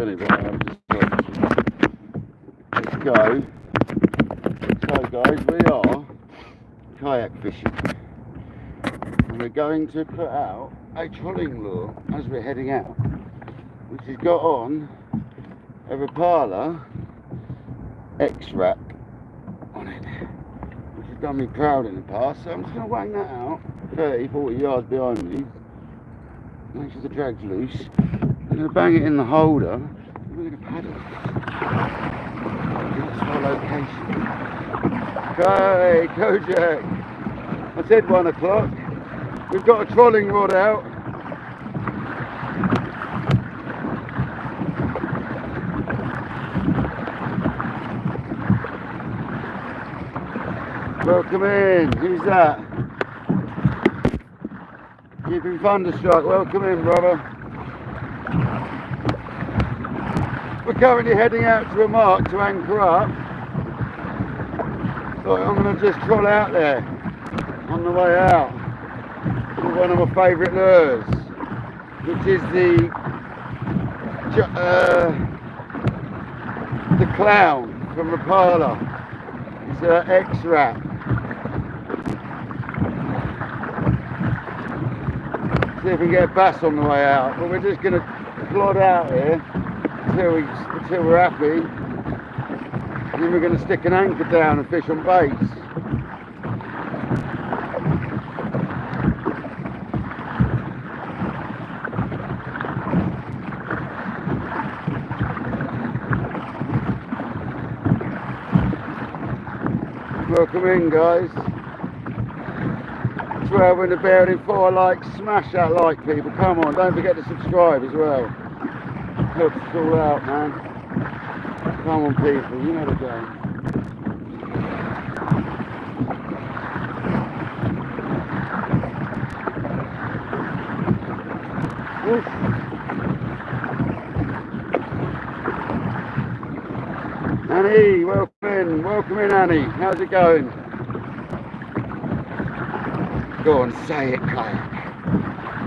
doesn't it? But let's go. So guys, we are kayak fishing. And we're going to put out a trolling lure as we're heading out, which has got on a Rapala X-Wrap on it, which has done me proud in the past. So I'm just going to wang that out 30-40 yards behind me, make sure the drag's loose. I'm going to bang it in the holder and we're going to paddle. That's our location. Okay, Kojak. I said 1 o'clock. We've got a trolling rod out. Welcome in. Who's that? You've been thunderstruck. Welcome in, brother. We're currently heading out to a mark to anchor up. So I'm going to just troll out there on the way out with one of my favourite lures, which is the clown from Rapala. It's an X-Wrap. See if we can get a bass on the way out, but we're just going to plod out here until we're happy, and then we're going to stick an anchor down and fish on baits. Welcome in, guys. Swear when the building 4 likes, smash that like, people. Come on, don't forget to subscribe as well. Helps us all out, man. Come on, people, you know the game. Oof. Annie, welcome in, Annie. How's it going? Go on, say it, Kayak.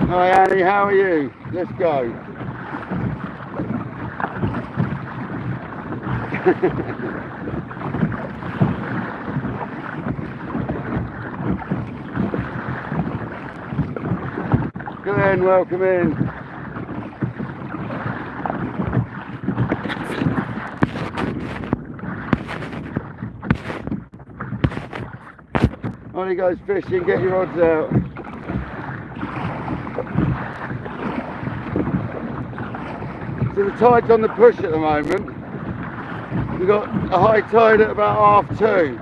Hi, Annie, how are you? Let's go. Glenn, welcome in. On you guys fishing, get your rods out. So the tide's on the push at the moment. We've got a high tide at about 2:30.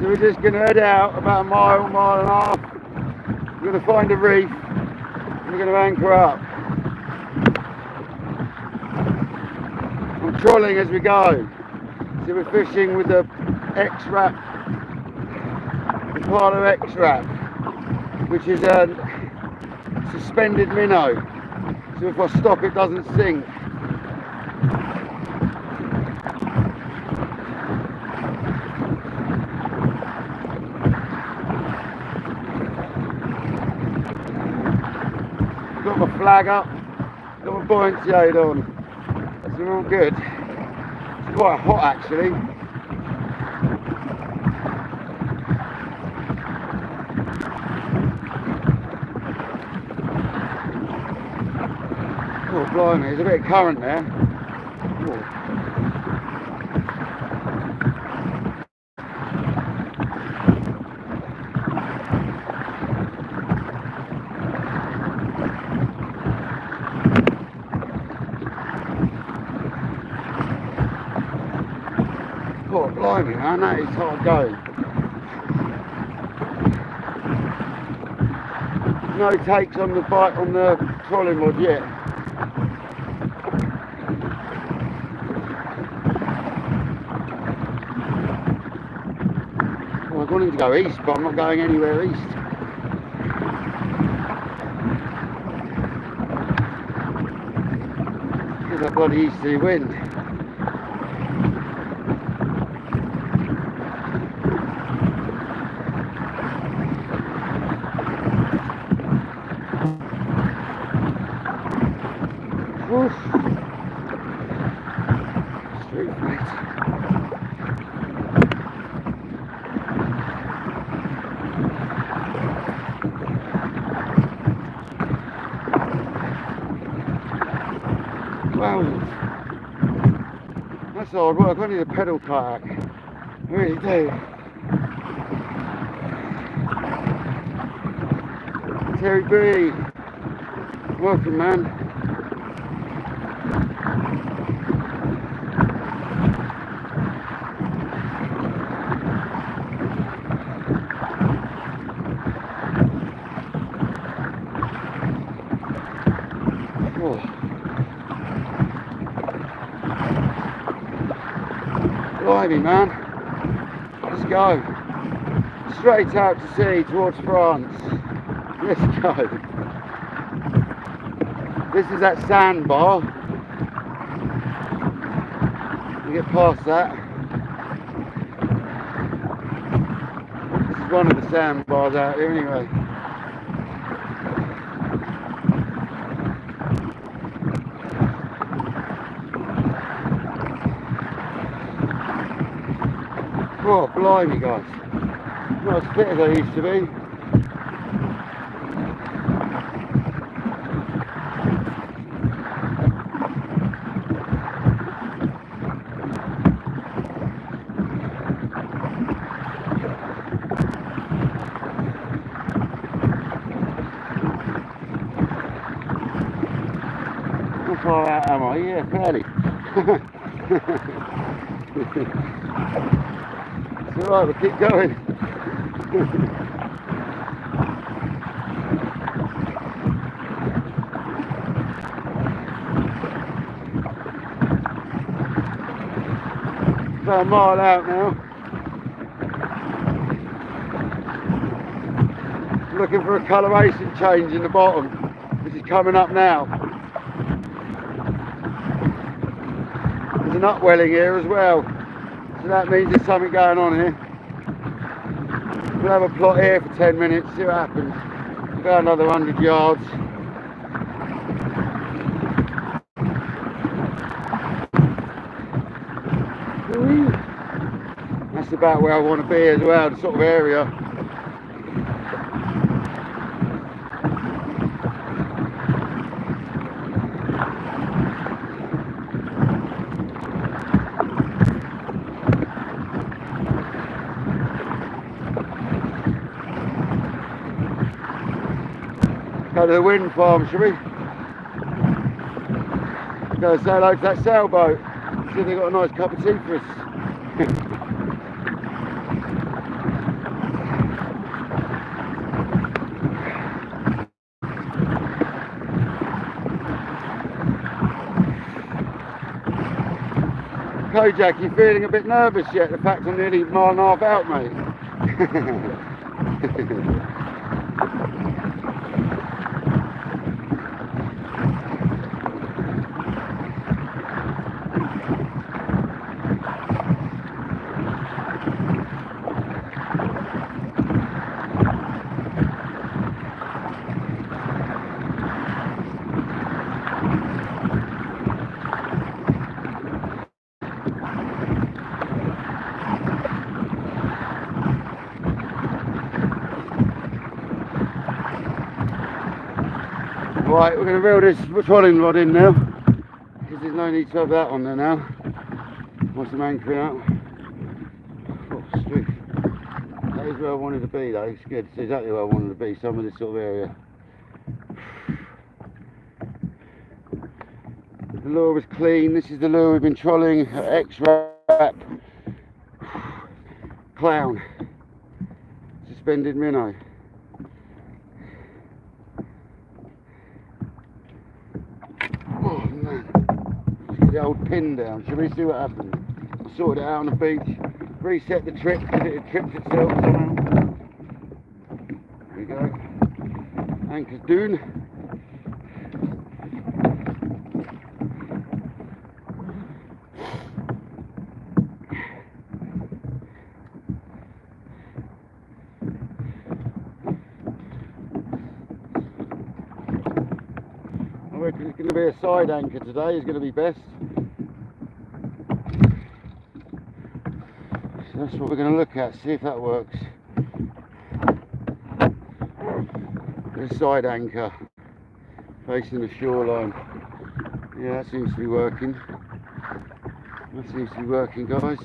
So we're just going to head out about a mile and a half. We're going to find a reef and we're going to anchor up. I'm trolling as we go. So we're fishing with the X-Wrap, the Rapala X-Wrap, which is a suspended minnow. So if I stop, it doesn't sink. Got my flag up, got my buoyancy aid on, so we're all good. It's quite hot actually. Oh blimey, there's a bit of current there. Oh blimey man, that is hard going. No takes on the bite on the trolling rod yet. Well, I was wanting to go east, but I'm not going anywhere east. Because that bloody easterly wind. Woof. Street mate. Wow, that's hard work. I need a pedal kayak. I really do. Terry B, welcome, man. Oh. Blimey, man. Let's go. Straight out to sea towards France. Let's go. This is that sandbar. We get past that. This is one of the sandbars out here anyway. Oh, blimey, guys. Not as fit as I used to be. How far out am I? Yeah, fairly. It's alright, we'll keep going. About a mile out now. Looking for a coloration change in the bottom. This is coming up now. There's an upwelling here as well. So that means there's something going on here. We'll have a plot here for 10 minutes, see what happens. We'll go another 100 yards. That's about where I want to be as well, the sort of area. Go to the wind farm, shall we? Go say hello to that sailboat. See if they've got a nice cup of tea for us. Kojak, you feeling a bit nervous yet? The fact I'm nearly a mile and a half out, mate. Right, we're going to reel this trolling rod in now, because there's no need to have that on there now. Once I'm anchoring out. Oh, sweet. That is where I wanted to be though, it's good. It's exactly where I wanted to be, some of this sort of area. The lure was clean, this is the lure we've been trolling, X-Wrap, Clown, suspended minnow. Oh man, let's get the old pin down, shall we see what happens? I sorted it out on the beach, reset the trick because it had tripped itself somehow. There we go, anchor's down. I reckon it's going to be Probably a side anchor today is going to be best. So that's what we're going to look at, see if that works. The side anchor facing the shoreline. Yeah, that seems to be working. That seems to be working, guys.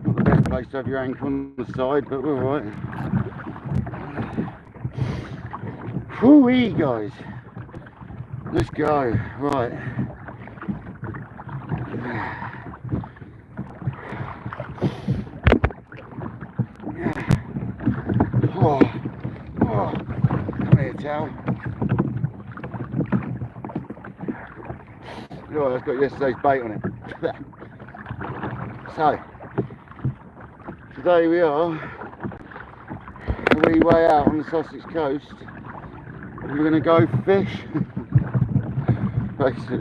Not the best place to have your anchor on the side, but we're alright. Whoo-wee, guys. Let's go. Right. Oh, oh. Come here, towel. Oh, that's got yesterday's bait on it. So, today we are a wee way out on the Sussex coast. We're going to go fish. Basically,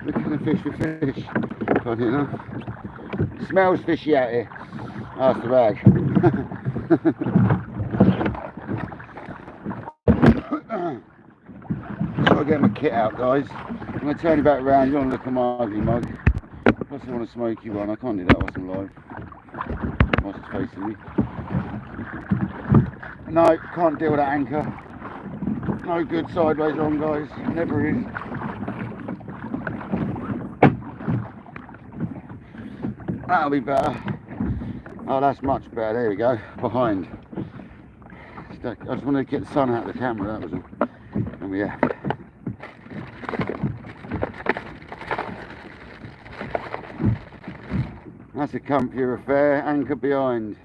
we're going to fish for fish. Funny enough. It smells fishy out here. That's the bag. Gotta get my kit out, guys. I'm going to turn you back around. You want to look at my ugly mug. Plus I want a smoky one. I can't do that whilst I'm live. Whilst it's facing me. No, can't deal with that anchor. No good sideways on, guys. Never is. That'll be better. Oh, that's much better. There we go. Behind. I just wanted to get the sun out of the camera, that was all. And we have. That's a comfier affair, anchor behind.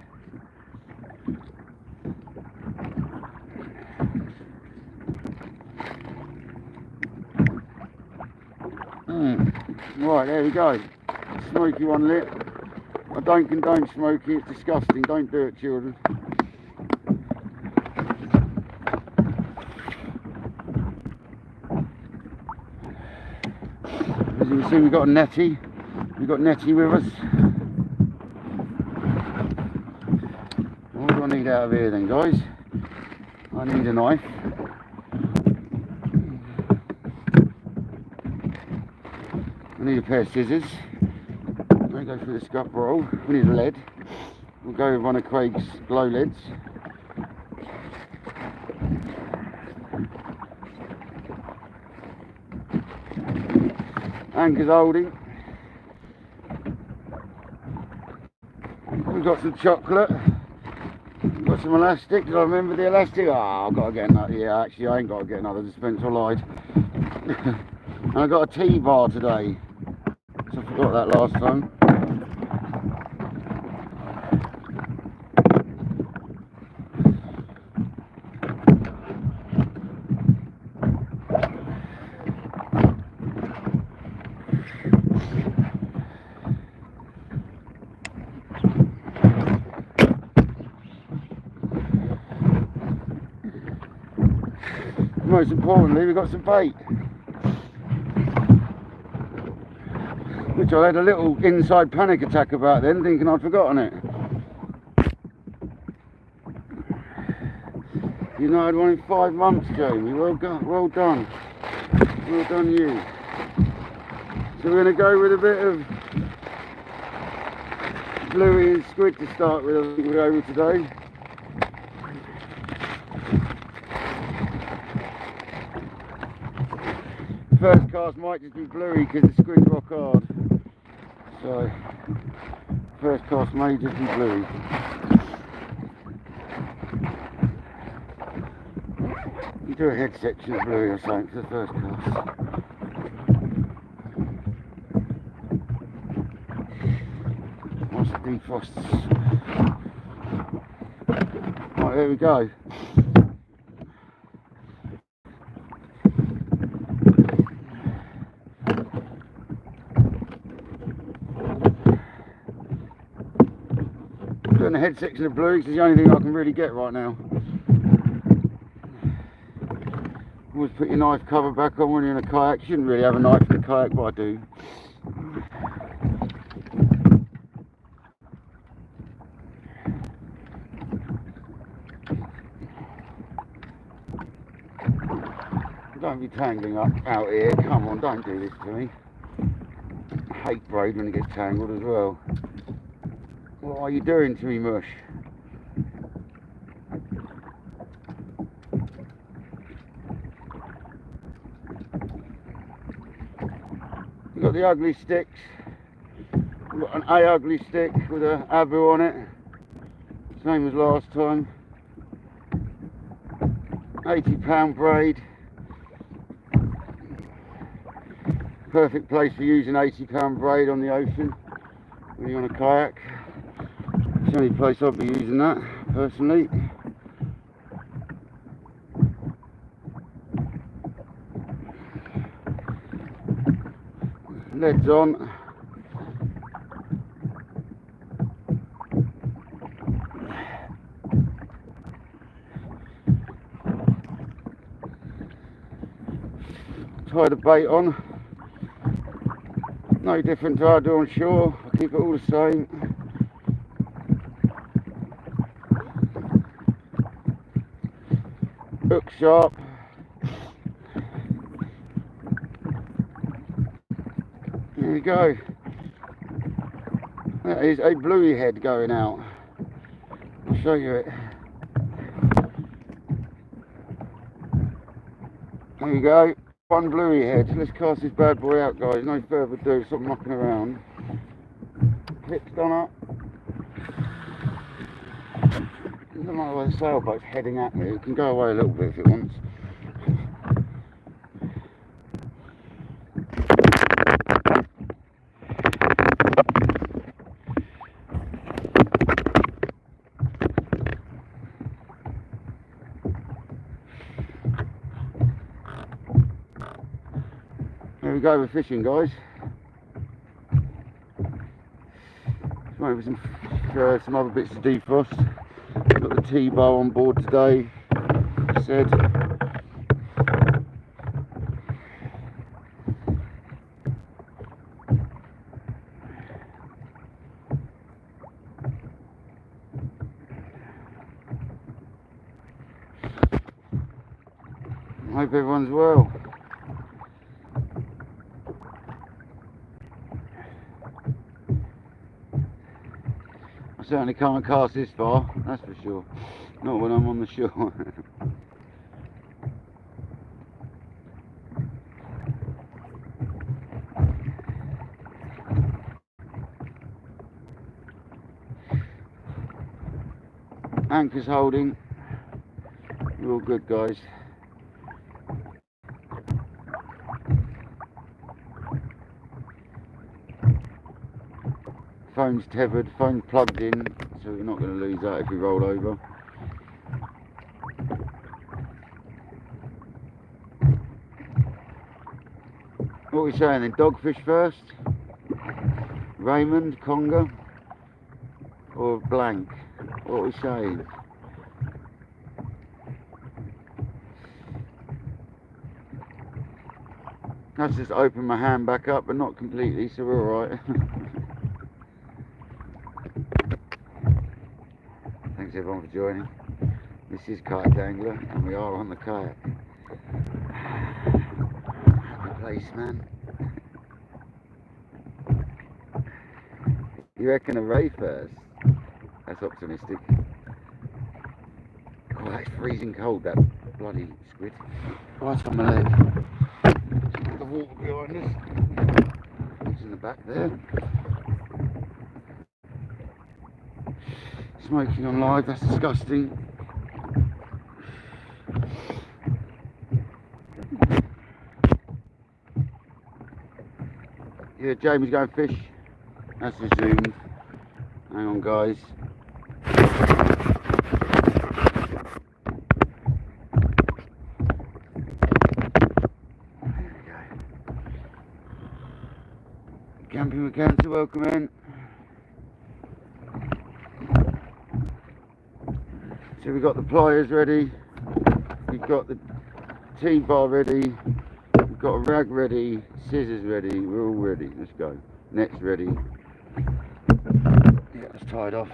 Right, there we go. Smoky one lit. I don't condone smoking, it's disgusting. Don't do it, children. As you can see, we've got a netty. We've got netty with us. What do I need out of here then, guys? I need a knife. I need a pair of scissors. I'll go through the scup roll. We need a lead. We'll go with one of Craig's glow leads. Anchor's holding. We've got some chocolate. We've got some elastic. Did I remember the elastic? Oh, I've got to get another. Yeah, actually, I ain't got to get another dispenser. I lied. And I got a T-bar today. So I forgot that last time. Most importantly, we've got some bait, which I had a little inside panic attack about then, thinking I'd forgotten it. You know, I had one in 5 months, Jamie. Well done, well done, well done you. So we're going to go with a bit of bluey and squid to start with. I think we'll go with today. First cast might just be bluey because the squid's rock hard. So, first cast may just be bluey. You do a head section of bluey or something for the first cast. Once it defrosts. Right, there we go. Doing the head section of bluey, it's the only thing I can really get right now. Always put your knife cover back on when you're in a kayak. You shouldn't really have a knife in a kayak, but I do. Don't be tangling up out here. Come on, don't do this to me. I hate braid when it gets tangled as well. What are you doing to me, mush? We've got the ugly sticks. We've got an ugly stick with a abu on it. Same as last time. £80 braid. Perfect place for using £80 braid on the ocean when you're on a kayak. It's the only place I'd be using that personally. Leads on. Tie the bait on. No different to how I do on shore. I keep it all the same. Hook sharp. There we go. That is a bluey head going out. I'll show you it. There you go. One bluey head. Let's cast this bad boy out, guys. No further ado. Stop mucking around. Clip's done up. I don't know where the sailboat's heading at me. It can go away a little bit if it wants. There we go with fishing, guys. Maybe some other bits to defrost. Got the T-bar on board today. Said. I hope everyone's well. Certainly can't cast this far, that's for sure. Not when I'm on the shore. Anchor's holding. You're all good, guys. Phone's tethered, phone plugged in, so you're not going to lose that if you roll over. What are we saying then? Dogfish first? Raymond, conger? Or blank? What are we saying? That's just opened my hand back up, but not completely, so we're alright. Thanks everyone for joining. This is KayakDangler and we are on the kayak. Happy place, man. You reckon a ray first? That's optimistic. Oh, that's freezing cold, that bloody squid. Right on my leg. The water behind us. It's in the back there. Smoking on live, that's disgusting. Yeah, Jamie's going fish. That's resumed. Hang on, guys. There we go. Camping McCann, welcome in. So we've got the pliers ready, we've got the T-bar ready, we've got a rag ready, scissors ready, we're all ready, let's go. Net's ready. Yeah, it's tied off.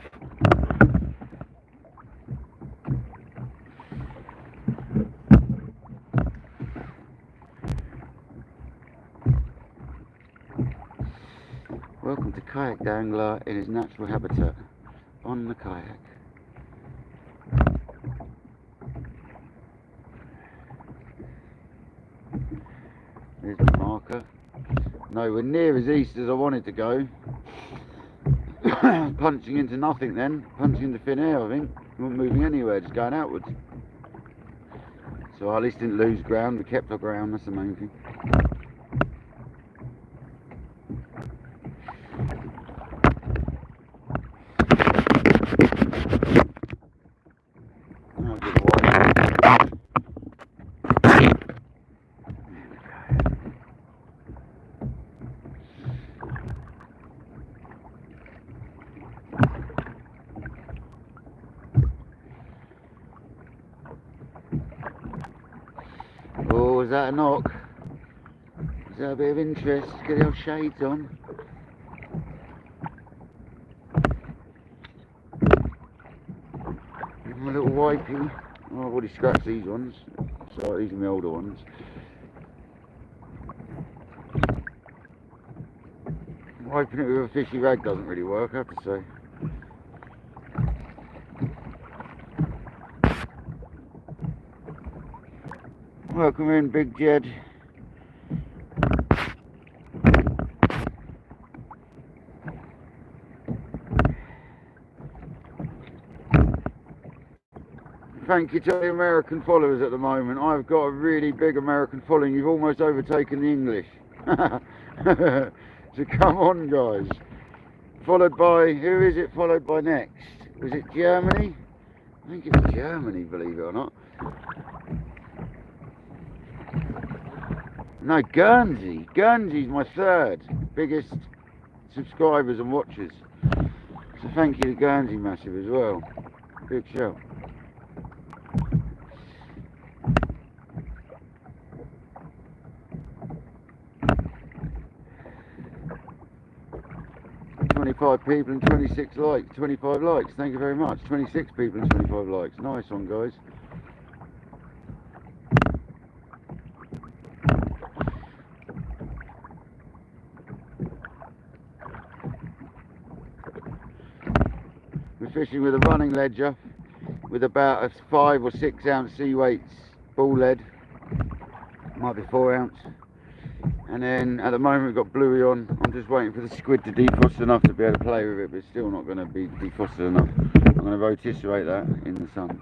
Welcome to KayakDangler in his natural habitat, on the kayak. There's the marker. Nowhere near as east as I wanted to go. Punching into nothing then, punching into thin air I think. Not moving anywhere, just going outwards. So I at least didn't lose ground, we kept our ground, that's the main thing. Oh, is that a knock? Is that a bit of interest? Get the old shades on. Give him a little wipey. Oh, I've already scratched these ones. So these are my older ones. Wiping it with a fishy rag doesn't really work, I have to say. Welcome in, Big Jed. Thank you to the American followers at the moment. I've got a really big American following. You've almost overtaken the English. So come on, guys. Followed by, who is it followed by next? Was it Germany? I think it was Germany, believe it or not. No, Guernsey. Guernsey's my third biggest subscribers and watchers. So thank you to Guernsey massive as well. Big show. People and 26 likes, 25 likes, thank you very much. 26 people and 25 likes, nice one guys. We're fishing with a running ledger with about a 5 or 6 ounce sea weights ball lead, might be 4 ounce. And then at the moment we've got bluey on. I'm just waiting for the squid to defrost enough to be able to play with it, but it's still not going to be defrosted enough. I'm going to rotisserate that in the sun.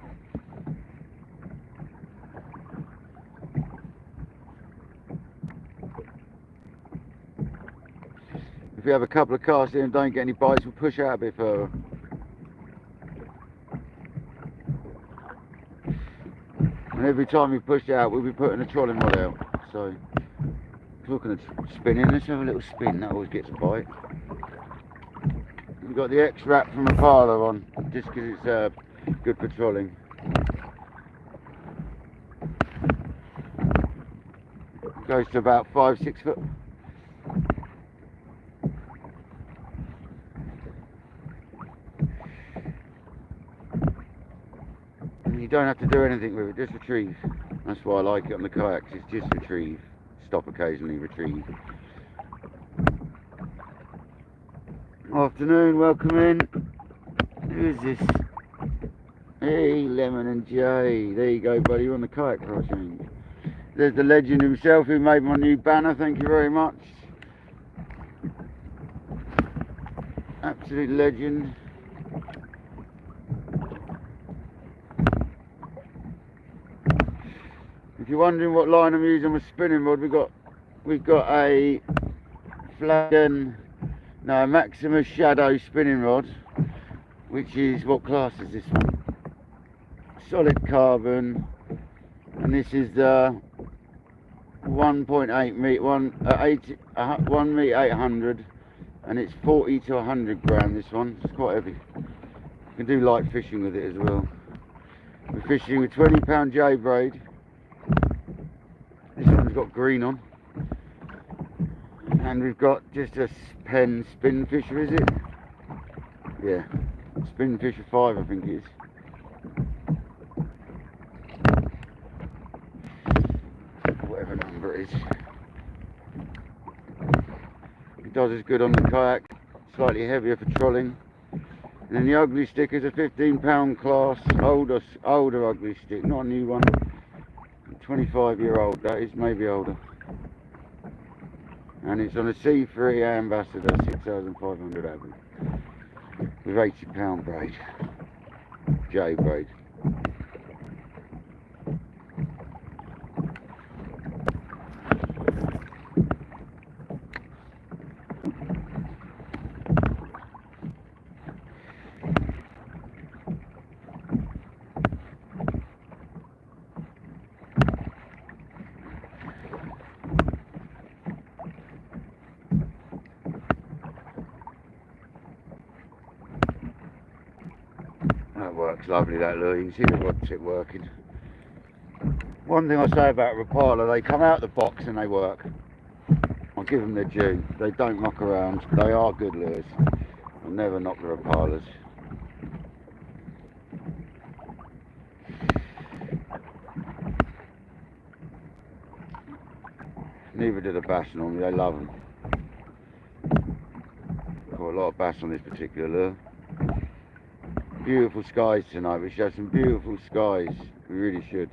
If we have a couple of casts in and don't get any bites, we'll push out a bit further. And every time we push out, we'll be putting a trolling rod out. So, talking of spinning, let's have a little spin, that always gets a bite. We've got the X-Wrap from Apollo on, just because it's good for trolling. Goes to about 5-6 foot. And you don't have to do anything with it, just retrieve. That's why I like it on the kayaks, it's just retrieve. Stop occasionally, retrieve. Afternoon, welcome in. Who is this? Hey, Lemon and Jay. There you go, buddy, you're on the kayak crossing. There's the legend himself who made my new banner, thank you very much. Absolute legend. If you're wondering what line I'm using with spinning rod, we've got a Maximus Shadow spinning rod, which is, what class is this one? Solid carbon, and this is the 1.8 meter, 1 meter 800, and it's 40 to 100 gram. This one, it's quite heavy. You can do light fishing with it as well. We're fishing with 20-pound J braid. This one's got green on, and we've got just a Penn spin fisher, is it? Yeah, spin fisher 5 I think it is. Whatever number it is. It does as good on the kayak, slightly heavier for trolling. And then the ugly stick is a 15-pound class, older ugly stick, not a new one. 25-year-old that is, maybe older. And it's on a C3 Ambassador 6500 average with 80-pound braid, J braid. That works lovely, that lure. You can see the rod tip working. One thing I say about Rapala, they come out the box and they work. I'll give them their due. They don't muck around. They are good lures. I'll never knock the Rapalas. Neither do the bass normally. They love them. Got a lot of bass on this particular lure. Beautiful skies tonight. We should have some beautiful skies. We really should.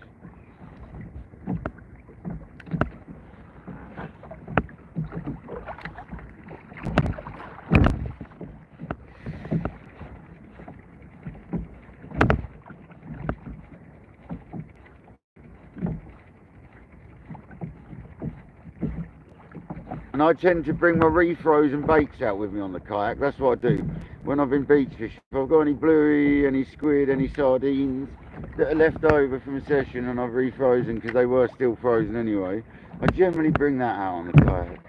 And I tend to bring my refrozen and baits out with me on the kayak. That's what I do when I've been beach fishing. If I've got any bluey, any squid, any sardines that are left over from a session and I've refrozen because they were still frozen anyway, I generally bring that out on the kayak.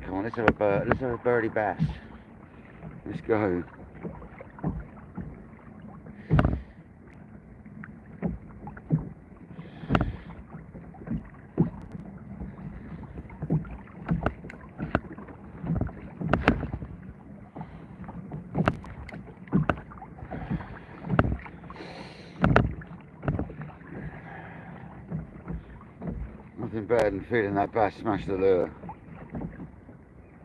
Come on, let's have a birdie bass. Let's go. Nothing better than feeling that bass smash the lure.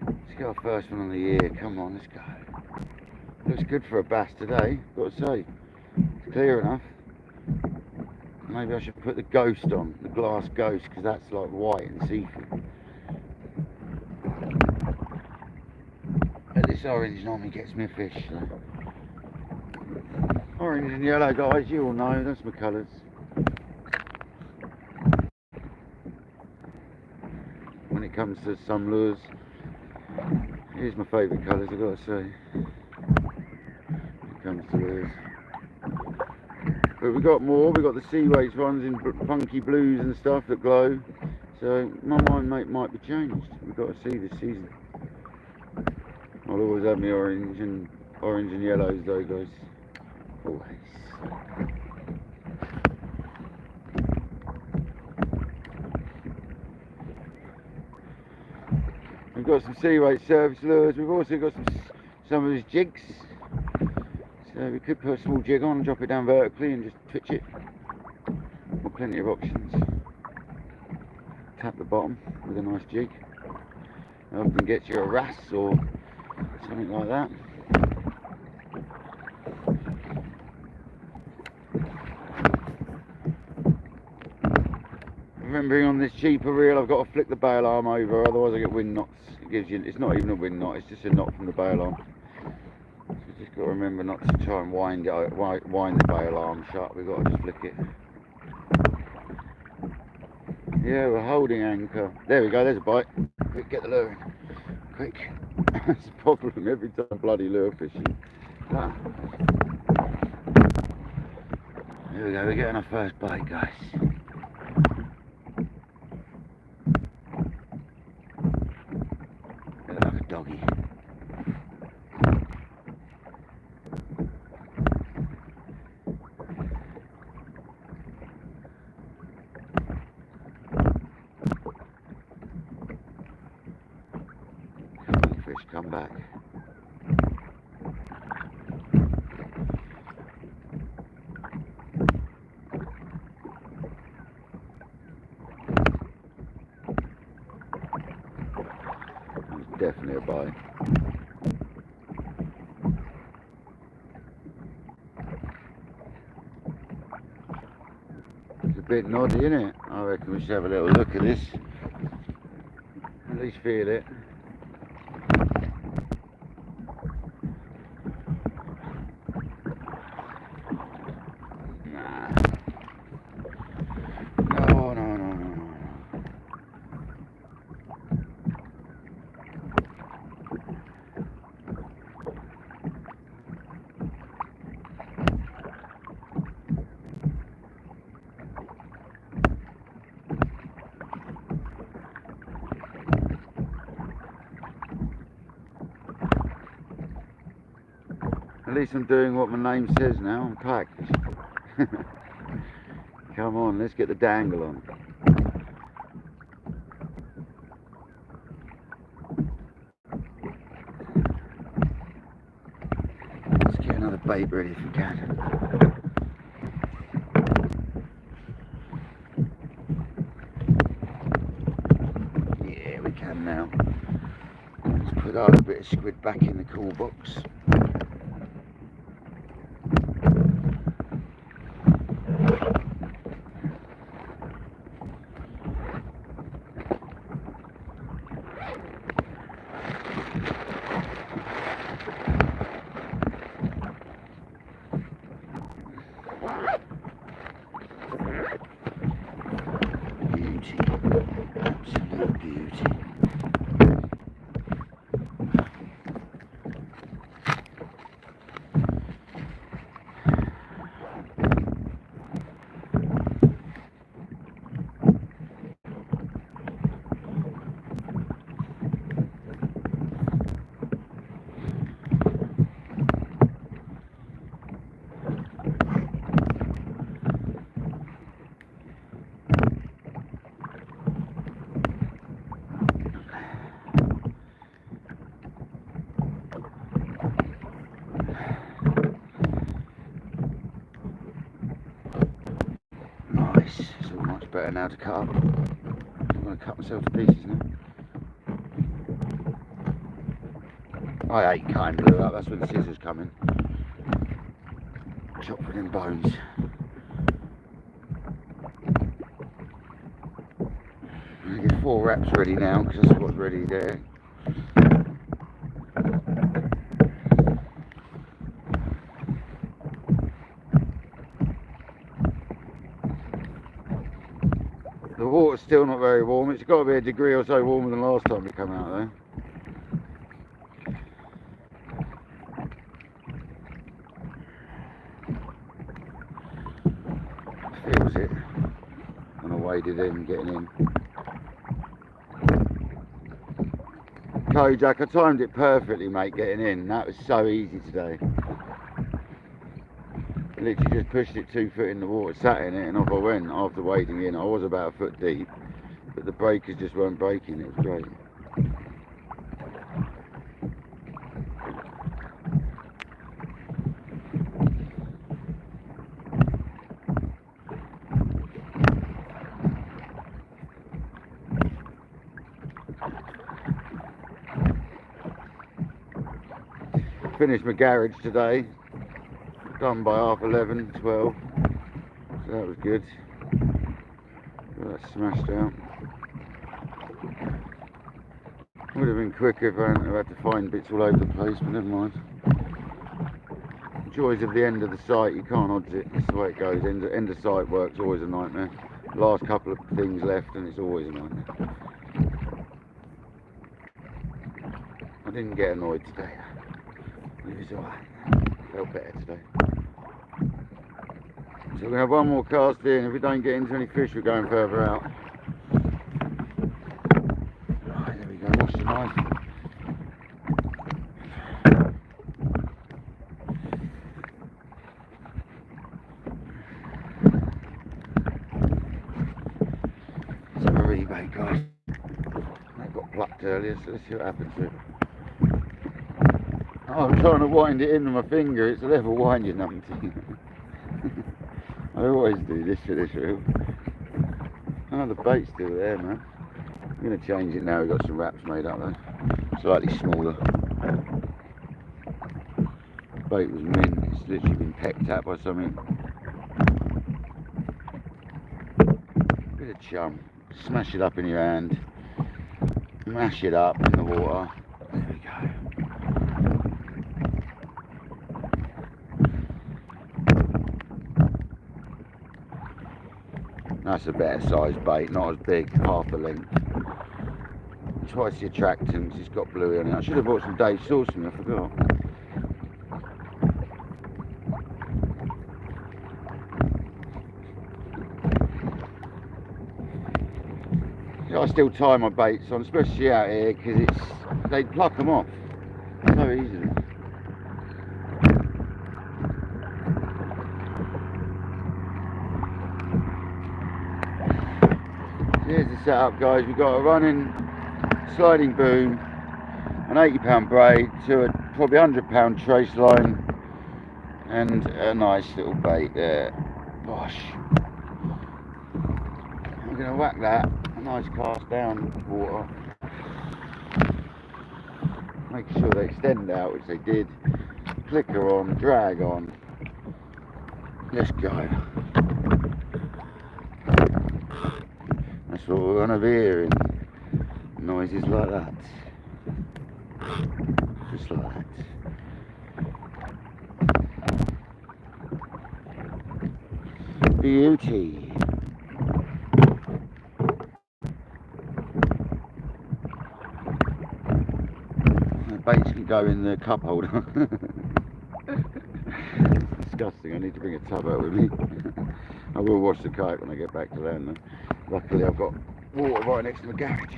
Let's get our first one on the year. Come on, let's go. Looks good for a bass today, got to say. It's clear enough. Maybe I should put the ghost on, the glass ghost, because that's like white and see-through. But this orange normally gets me a fish. So. Orange and yellow, guys, you all know, that's my colours. When it comes to some lures, here's my favourite colours, I've got to say. When it comes to lures. But we got more, we got the sea weights ones in funky blues and stuff that glow. So my mind might be changed. We've got to see this season. I'll always have my orange and yellows though, guys. Always. We've got some sea weight service lures. We've also got some of these jigs. So we could put a small jig on, drop it down vertically and just twitch it. Got plenty of options. Tap the bottom with a nice jig. It often gets you a wrasse or something like that. Remembering on this cheaper reel I've got to flick the bail arm over, otherwise I get wind knots. It gives you, it's not even a wind knot, it's just a knot from the bail arm. So just got to remember not to try and wind the bail arm shut. We've got to just flick it. Yeah, we're holding anchor. There we go, there's a bite. Quick, get the lure in. Quick. That's a problem every time bloody lure fishing. Ah. Here we go, we're getting our first bite, guys. Look like a doggy. Fish, come back. definitely a bite. It's a bit noddy, isn't it? I reckon we should have a little look at this. At least feel it. Nah. No. At least I'm doing what my name says now. I'm kayak fishing. Come on, let's get the dangle on. Let's get another bait ready if we can. Yeah, we can now. Let's put our little bit of squid back in the cool box. Beauty, absolute beauty. Nice, it's all much better now to cut up. I'm going to cut myself to pieces now. I hate cutting blue up, that's when the scissors come in. Chop it in bones. I'm going to get 4 wraps ready now because that's what's ready there. The water's still not very warm. It's got to be a degree or so warmer than last time we come out though. Feels it. And I waded in, getting in. Kojak, I timed it perfectly, mate, getting in. That was so easy today. Literally just pushed it 2 foot in the water, sat in it, and off I went after wading in. I was about a foot deep, but the breakers just weren't breaking. It was great. Finished my garage today. Done by 11:30, 12, so that was good. Got that smashed out. Would have been quicker if I hadn't had to find bits all over the place, but never mind. Joys of the end of the site, you can't odds it, that's the way it goes. End of site work's always a nightmare. Last couple of things left and it's always a nightmare. I didn't get annoyed today. It was alright. Felt better today. So we're going to have one more cast in. If we don't get into any fish, we're going further out. Right, there we go. Wash the knife. Let's have a rebait, guys. That got plucked earlier, so let's see what happens to it. Oh, I'm trying to wind it in with my finger. It's a level wind, you numpty. I always do this for this reel. Oh, the bait's still there, man. I'm going to change it now. We've got some wraps made up though. Slightly smaller. Bait was mint. It's literally been pecked at by something. Bit of chum. Smash it up in your hand. Mash it up in the water. There we go. That's a better size bait, not as big, half the length. Twice the attractants, it's got bluey on it. I should have bought some Dave sauce from you, I forgot. I still tie my baits on, especially out here, because they pluck them off so easily. Here's the setup, guys. We've got a running sliding boom, an 80-pound braid to a probably 100-pound trace line, and a nice little bait there. Gosh, I'm going to whack that. A nice cast down water. Make sure they extend out, which they did. Clicker on, drag on. Let's go. That's what we're gonna be hearing. Noises like that. Just like that. Beauty. Baits can go in the cup holder. Disgusting. I need to bring a tub out with me. I will wash the kayak when I get back to land though. Luckily I've got water right next to the garage.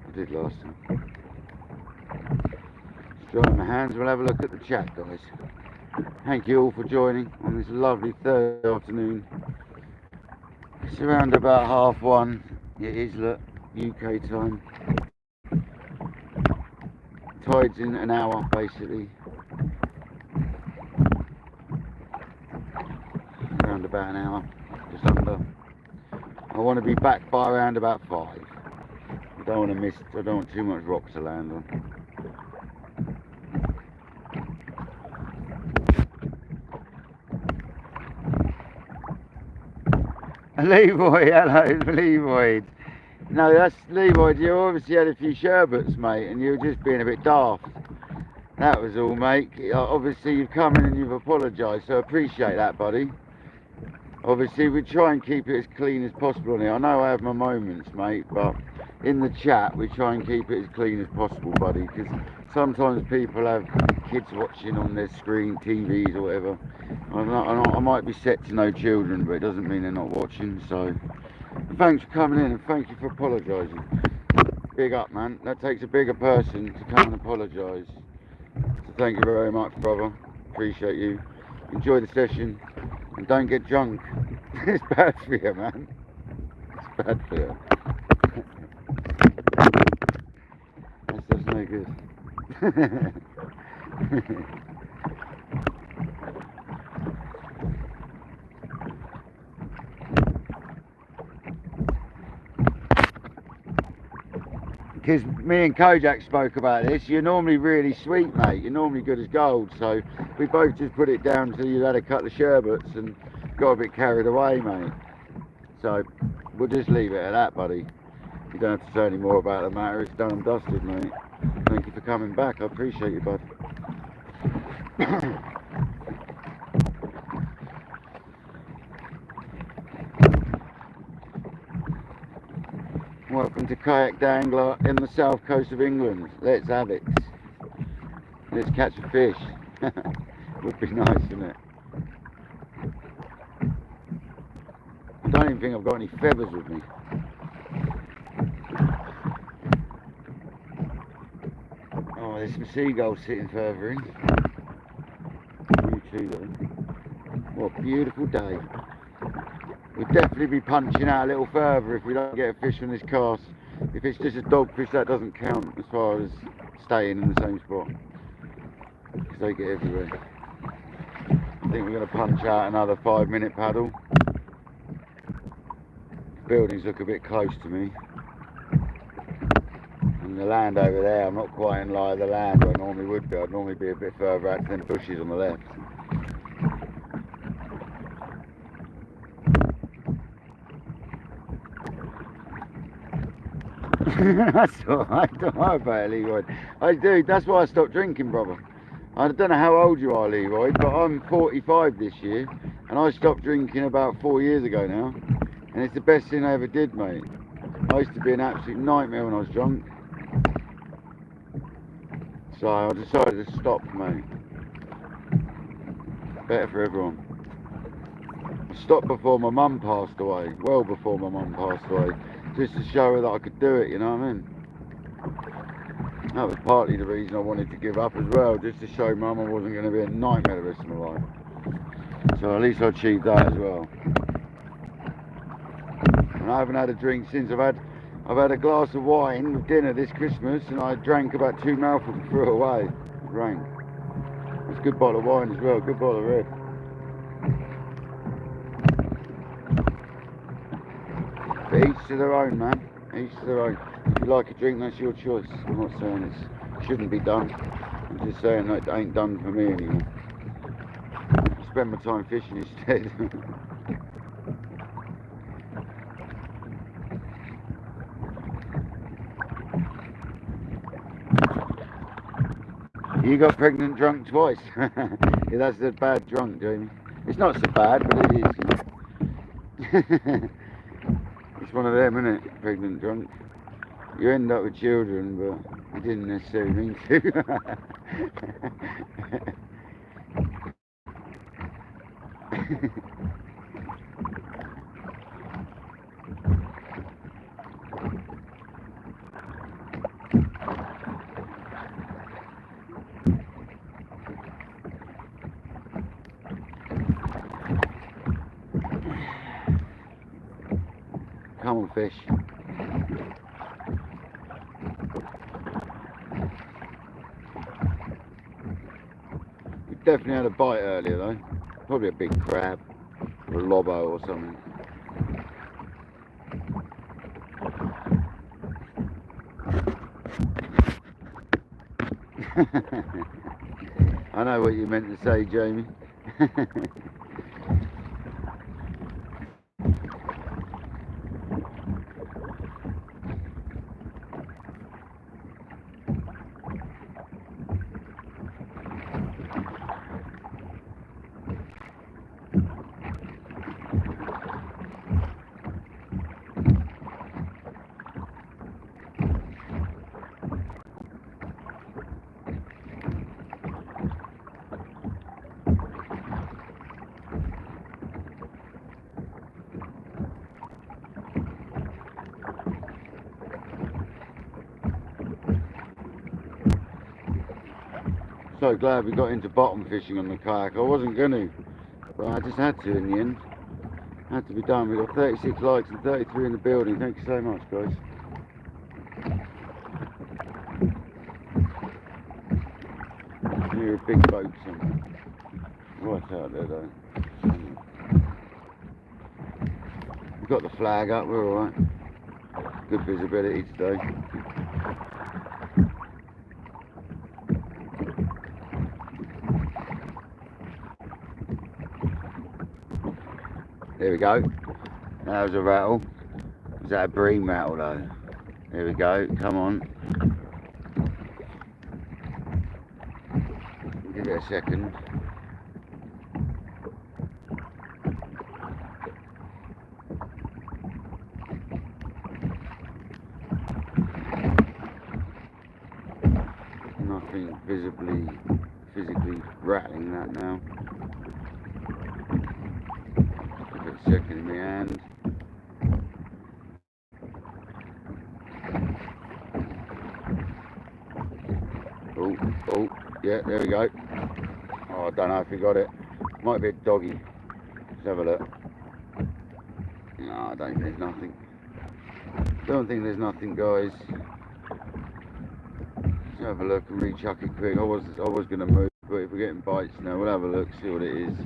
I did last time. Just drying my hands. We'll have a look at the chat, guys. Thank you all for joining on this lovely Thursday afternoon. It's around about 1:30. It is, look, UK time. Tide's in an hour, basically. Around about an hour, just under. I want to be back by around about 5. I don't want too much rock to land on. Leroy, hello, Leroy. No, that's Leroy. You obviously had a few sherbets, mate, and you were just being a bit daft. That was all, mate. Obviously, you've come in and you've apologised, so I appreciate that, buddy. Obviously, we try and keep it as clean as possible on here. I know I have my moments, mate, but in the chat, we try and keep it as clean as possible, buddy, because sometimes people have kids watching on their screen, TVs or whatever. I might be set to no children, but it doesn't mean they're not watching. So thanks for coming in and thank you for apologising. Big up, man. That takes a bigger person to come and apologise. So thank you very much, brother. Appreciate you. Enjoy the session and don't get drunk. It's bad for you, man. It's bad for you. That's no good. Because me and Kojak spoke about this, you're normally really sweet, mate. You're normally good as gold. So we both just put it down till you had a couple of sherbets and got a bit carried away, mate. So we'll just leave it at that, buddy. You don't have to say any more about the matter. It's done and dusted, mate. Thank you for coming back. I appreciate you, bud. Welcome to KayakDangler in the south coast of England. Let's have it. Let's catch a fish. Would be nice, wouldn't it? I don't even think I've got any feathers with me. Oh, there's some seagulls sitting further in. You too, though. What a beautiful day. We'll definitely be punching out a little further if we don't get a fish from this cast. If it's just a dogfish, that doesn't count as far as staying in the same spot. because they get everywhere. I think we're going to punch out another 5-minute paddle. The buildings look a bit close to me. And the land over there, I'm not quite in line with the land where I normally would be. I'd normally be a bit further out than bushes on the left. That's alright, don't worry about it, Leroy. That's why I stopped drinking, brother. I don't know how old you are, Leroy, but I'm 45 this year, and I stopped drinking about 4 years ago now, and it's the best thing I ever did, mate. I used to be an absolute nightmare when I was drunk, so I decided to stop, mate. Better for everyone. I stopped before my mum passed away, well before my mum passed away, just to show her that I could do it, you know what I mean? That was partly the reason I wanted to give up as well, just to show Mum I wasn't going to be a nightmare the rest of my life. So at least I achieved that as well. And I haven't had a drink since. I've had a glass of wine with dinner this Christmas, and I drank about 2 mouthfuls and threw it away. Drank. It's a good bottle of wine as well, good bottle of red. But each to their own, man. Each to their own. If you like a drink, that's your choice. I'm not saying it shouldn't be done. I'm just saying that it ain't done for me anymore. I spend my time fishing instead. You got pregnant drunk twice. Yeah, that's a bad drunk, Jamie. It's not so bad, but it is. It's one of them, isn't it? Pregnant drunk. You end up with children, but you didn't necessarily mean to. Come on, fish. We definitely had a bite earlier though. Probably a big crab or a lobbo or something. I know what you meant to say, Jamie. So glad we got into bottom fishing on the kayak. I wasn't going to, but I just had to in the end. Had to be done. We got 36 likes and 33 in the building. Thank you so much, guys. I hear a big boat somewhere. Right out there though. We've got the flag up, we're alright. Good visibility today. There we go. That was a rattle. Was that a bream rattle though? There we go. Come on. Give it a second. Nothing physically rattling that now. Second in my hand. Oh, yeah, there we go. Oh, I don't know if we got it. Might be a doggy. Let's have a look. No, I don't think there's nothing. Don't think there's nothing, guys. Let's have a look and rechuck it quick. I was going to move. But if we're getting bites now, we'll have a look, see what it is.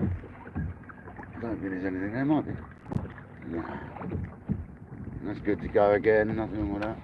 I don't think there's anything there, might be. No. That's good to go again, nothing wrong with that.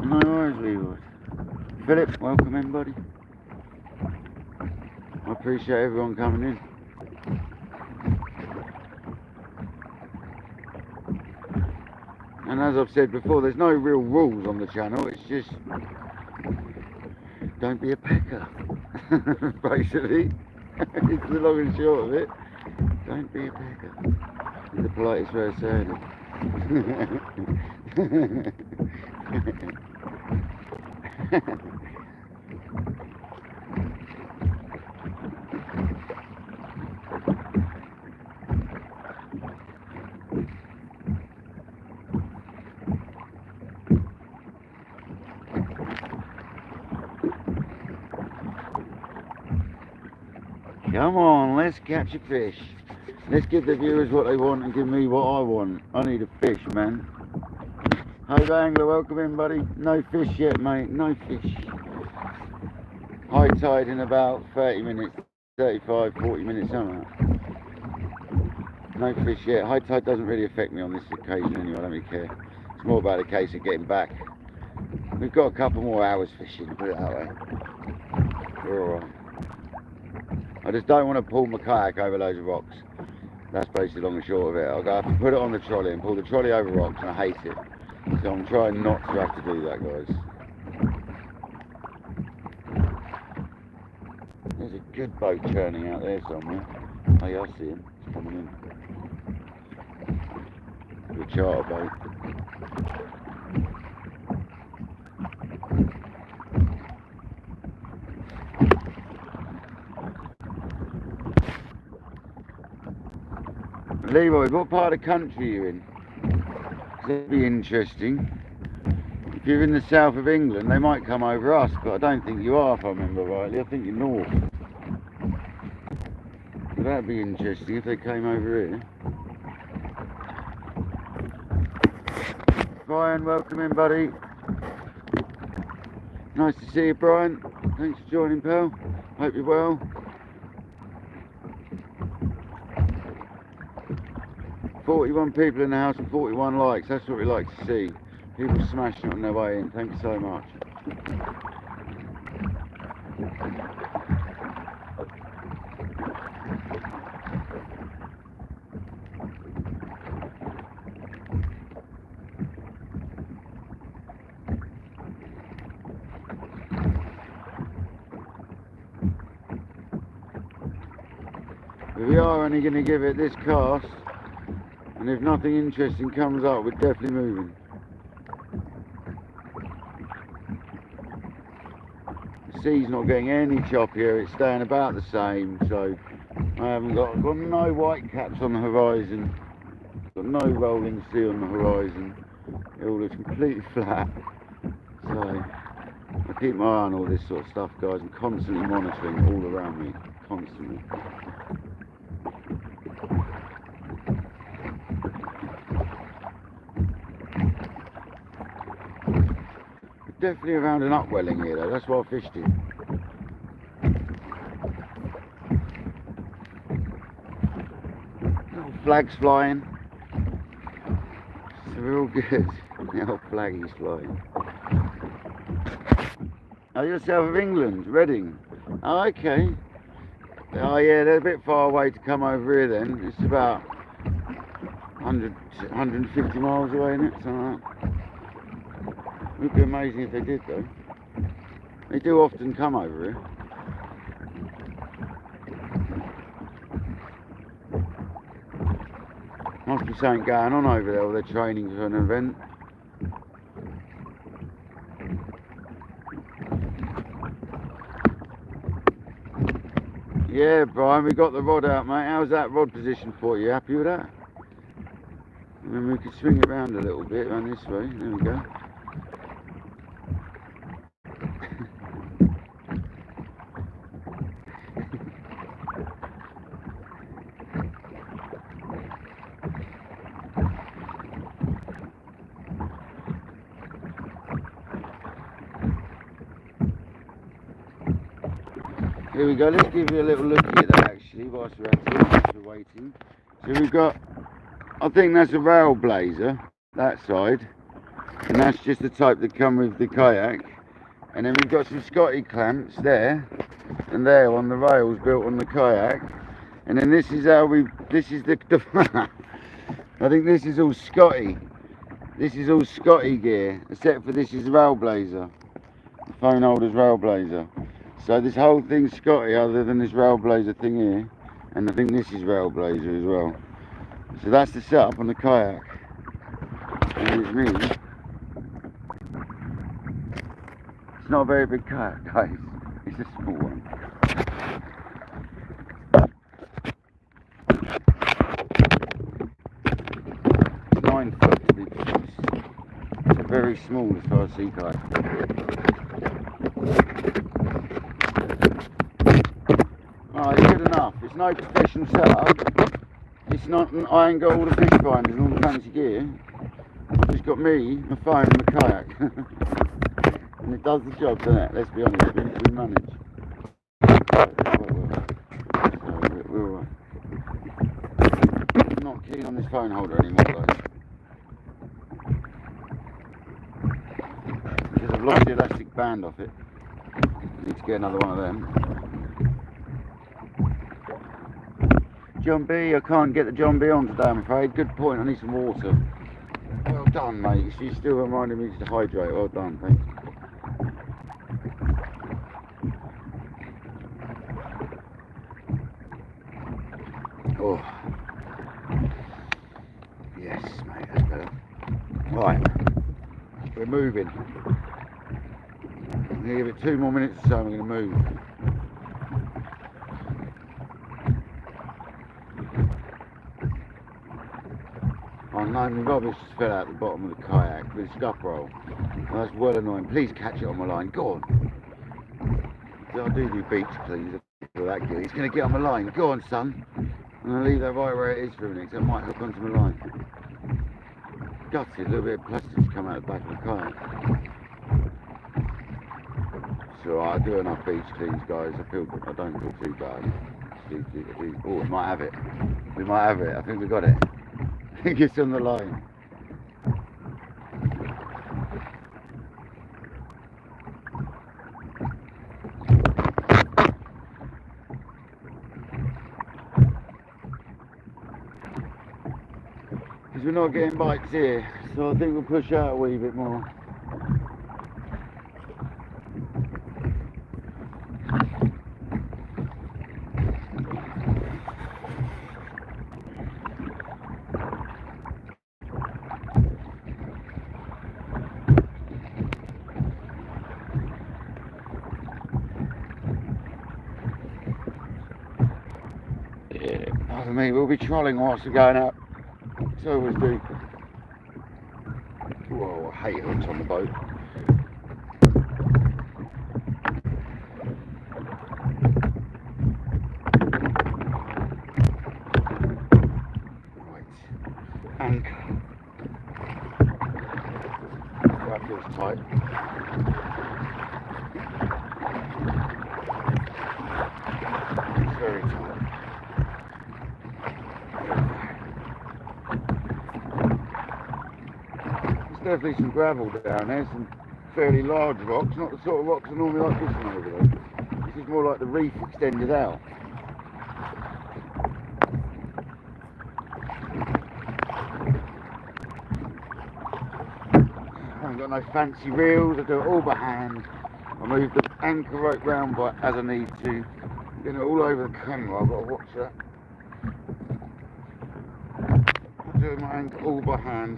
No worries, viewers. Philip, welcome in, buddy. I appreciate everyone coming in. And as I've said before, there's no real rules on the channel, it's just don't be a pecker. Basically, it's the long and short of it. Don't be a pecker. It's the politest way of saying it. Come on, let's catch a fish. Let's give the viewers what they want and give me what I want. I need a fish, man. KayakDangler, welcome in, buddy. No fish yet, mate. No fish. High tide in about 30 minutes, 35, 40 minutes, something like that. No fish yet. High tide doesn't really affect me on this occasion anyway, I don't really care. It's more about a case of getting back. We've got a couple more hours fishing, put it that way. We're alright. I just don't want to pull my kayak over loads of rocks. That's basically long and short of it. I'll have to put it on the trolley and pull the trolley over rocks, and I hate it. So I'm trying not to have to do that, guys. There's a good boat churning out there somewhere. Oh yeah, I see him. It's coming in. The charter boat. Leroy, what part of the country are you in? That'd be interesting. If you're in the south of England, they might come over us, but I don't think you are, if I remember rightly. I think you're north. But that'd be interesting if they came over here. Brian, welcome in, buddy. Nice to see you, Brian. Thanks for joining, pal. Hope you're well. 41 people in the house and 41 likes. That's what we like to see. People smashing it on their way in. Thanks so much. We are only going to give it this cast. And if nothing interesting comes up, we're definitely moving. The sea's not getting any choppier, it's staying about the same, so I've got no white caps on the horizon, got no rolling sea on the horizon, it all looks completely flat. So I keep my eye on all this sort of stuff, guys. I'm constantly monitoring all around me, constantly. Definitely around an upwelling here though, that's why I fished it. Little flags flying. So we're all good. The old flaggy's flying. Oh, you're south of England, Reading. Oh, okay. Oh yeah, they're a bit far away to come over here then. It's about 150 miles away, isn't it? Something like that. It would be amazing if they did though. They do often come over here. Must be something going on over there, or they're training for an event. Yeah, Brian, we got the rod out, mate. How's that rod position for you? Happy with that? And then we can swing it round a little bit, around this way. There we go. Here we go, let's give you a little look at that actually whilst we're at it, whilst we're waiting. So we've got, I think that's a rail blazer, that side, and that's just the type that come with the kayak. And then we've got some Scotty clamps there and there on the rails built on the kayak. And then this is how this is the I think this is all Scotty. This is all Scotty gear, except for this is rail blazer. The phone holder's rail blazer. So this whole thing's Scotty other than this rail blazer thing here, and I think this is rail blazer as well. So that's the setup on the kayak, and it's me. It's not a very big kayak, guys, it's a small one. It's 9 foot to be precise. It's very small as far as sea kayak. Oh, it's good enough. It's no professional setup. It's not. I ain't got all the fish finders and all the fancy gear. I've just got me, my phone, and my kayak, and it does the job, doesn't it? Let's be honest. We manage. I'm not keen on this phone holder anymore, guys, because I've lost the elastic band off it. I need to get another one of them. John B, I can't get the John B on today, I'm afraid. Good point, I need some water. Well done, mate. You still reminded me to hydrate. Well done, thanks. Oh. Yes, mate, that's better. Right. We're moving. I'm going to give it 2 more minutes or so, I'm going to move. Oh no, my rubbish just fell out the bottom of the kayak with a scuff roll. Oh, that's well annoying. Please catch it on my line. Go on. I'll do beach, please. For that gear. He's going to get on my line. Go on, son. I'm going to leave that right where it is for a minute, so it might hook onto my line. Gutted, a little bit of plastic's come out the back of the kayak. So I do enough beach cleans, guys. I don't feel too bad. Oh, we might have it. We might have it. I think we got it. I think it's on the line. Because we're not getting bites here, so I think we'll push out a wee bit more. Pardon me, we'll be trolling whilst we're going out. So always do. Whoa, I hate hooks on the boat. Right, anchor. That feels tight. It's very tight. Definitely some gravel down there, some fairly large rocks, not the sort of rocks I normally like fishing over there. This is more like the reef extended out. I haven't got no fancy reels, I do it all by hand. I move the anchor rope round as I need to. I'm getting it all over the camera, I've got to watch that. I'm doing my anchor all by hand.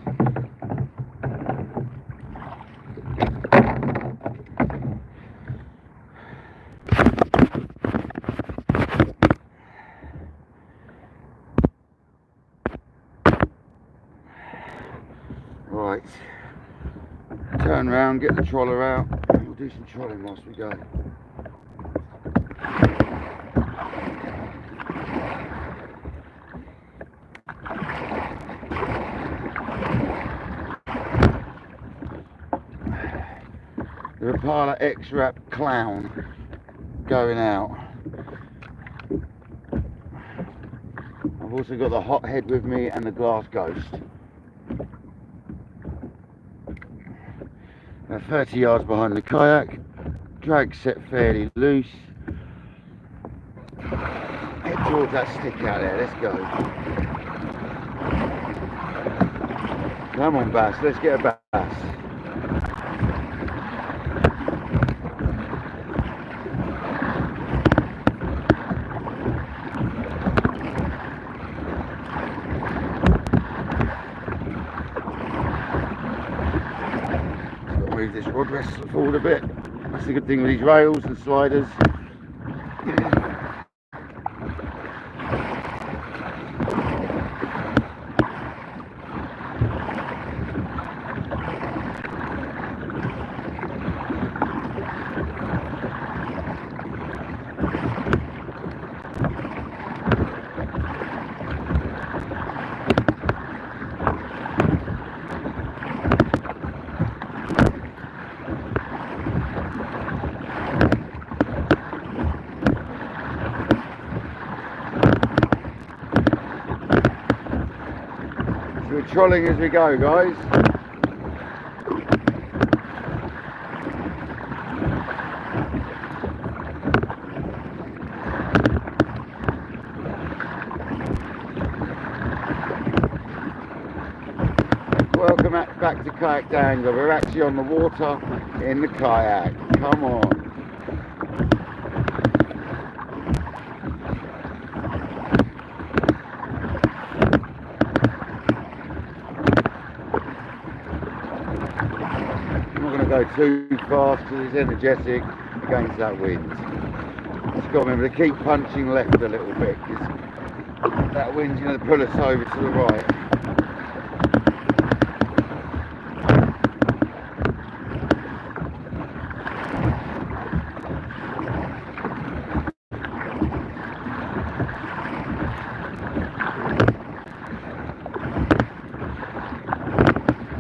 Right, turn around, get the troller out, and we'll do some trolling whilst we go. The Rapala X-Wrap Clown going out. I've also got the Hot Head with me and the Glass Ghost. They're 30 yards behind the kayak. Drag set fairly loose. Head towards that stick out there, let's go. Come on bass, let's get a bass. Move this rod rest forward a bit. That's the good thing with these rails and sliders. We're trolling as we go, guys. Welcome back to KayakDangler. We're actually on the water in the kayak. Come on. Go too fast because it's energetic against that wind. Just got to remember to keep punching left a little bit because that wind's going to pull us over to the right.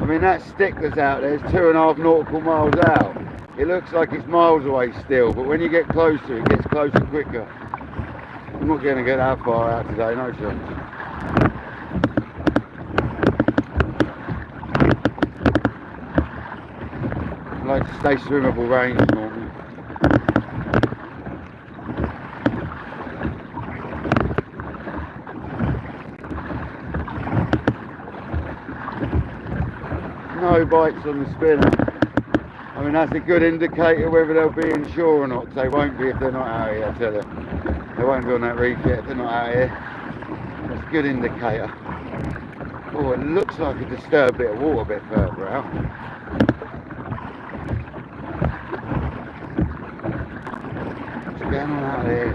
I mean, that stick that's out there is 2.5 nautical miles out. It looks like it's miles away still, but when you get closer, it gets closer quicker. I'm not going to get that far out today, no chance. I like to stay swimmable range normally. No bites on the spinner. I mean, that's a good indicator whether they'll be inshore or not. They won't be if they're not out here, I tell you. They won't be on that reef yet if they're not out here. That's a good indicator. Oh, it looks like a disturbed bit of water a bit further out. What's going on out there?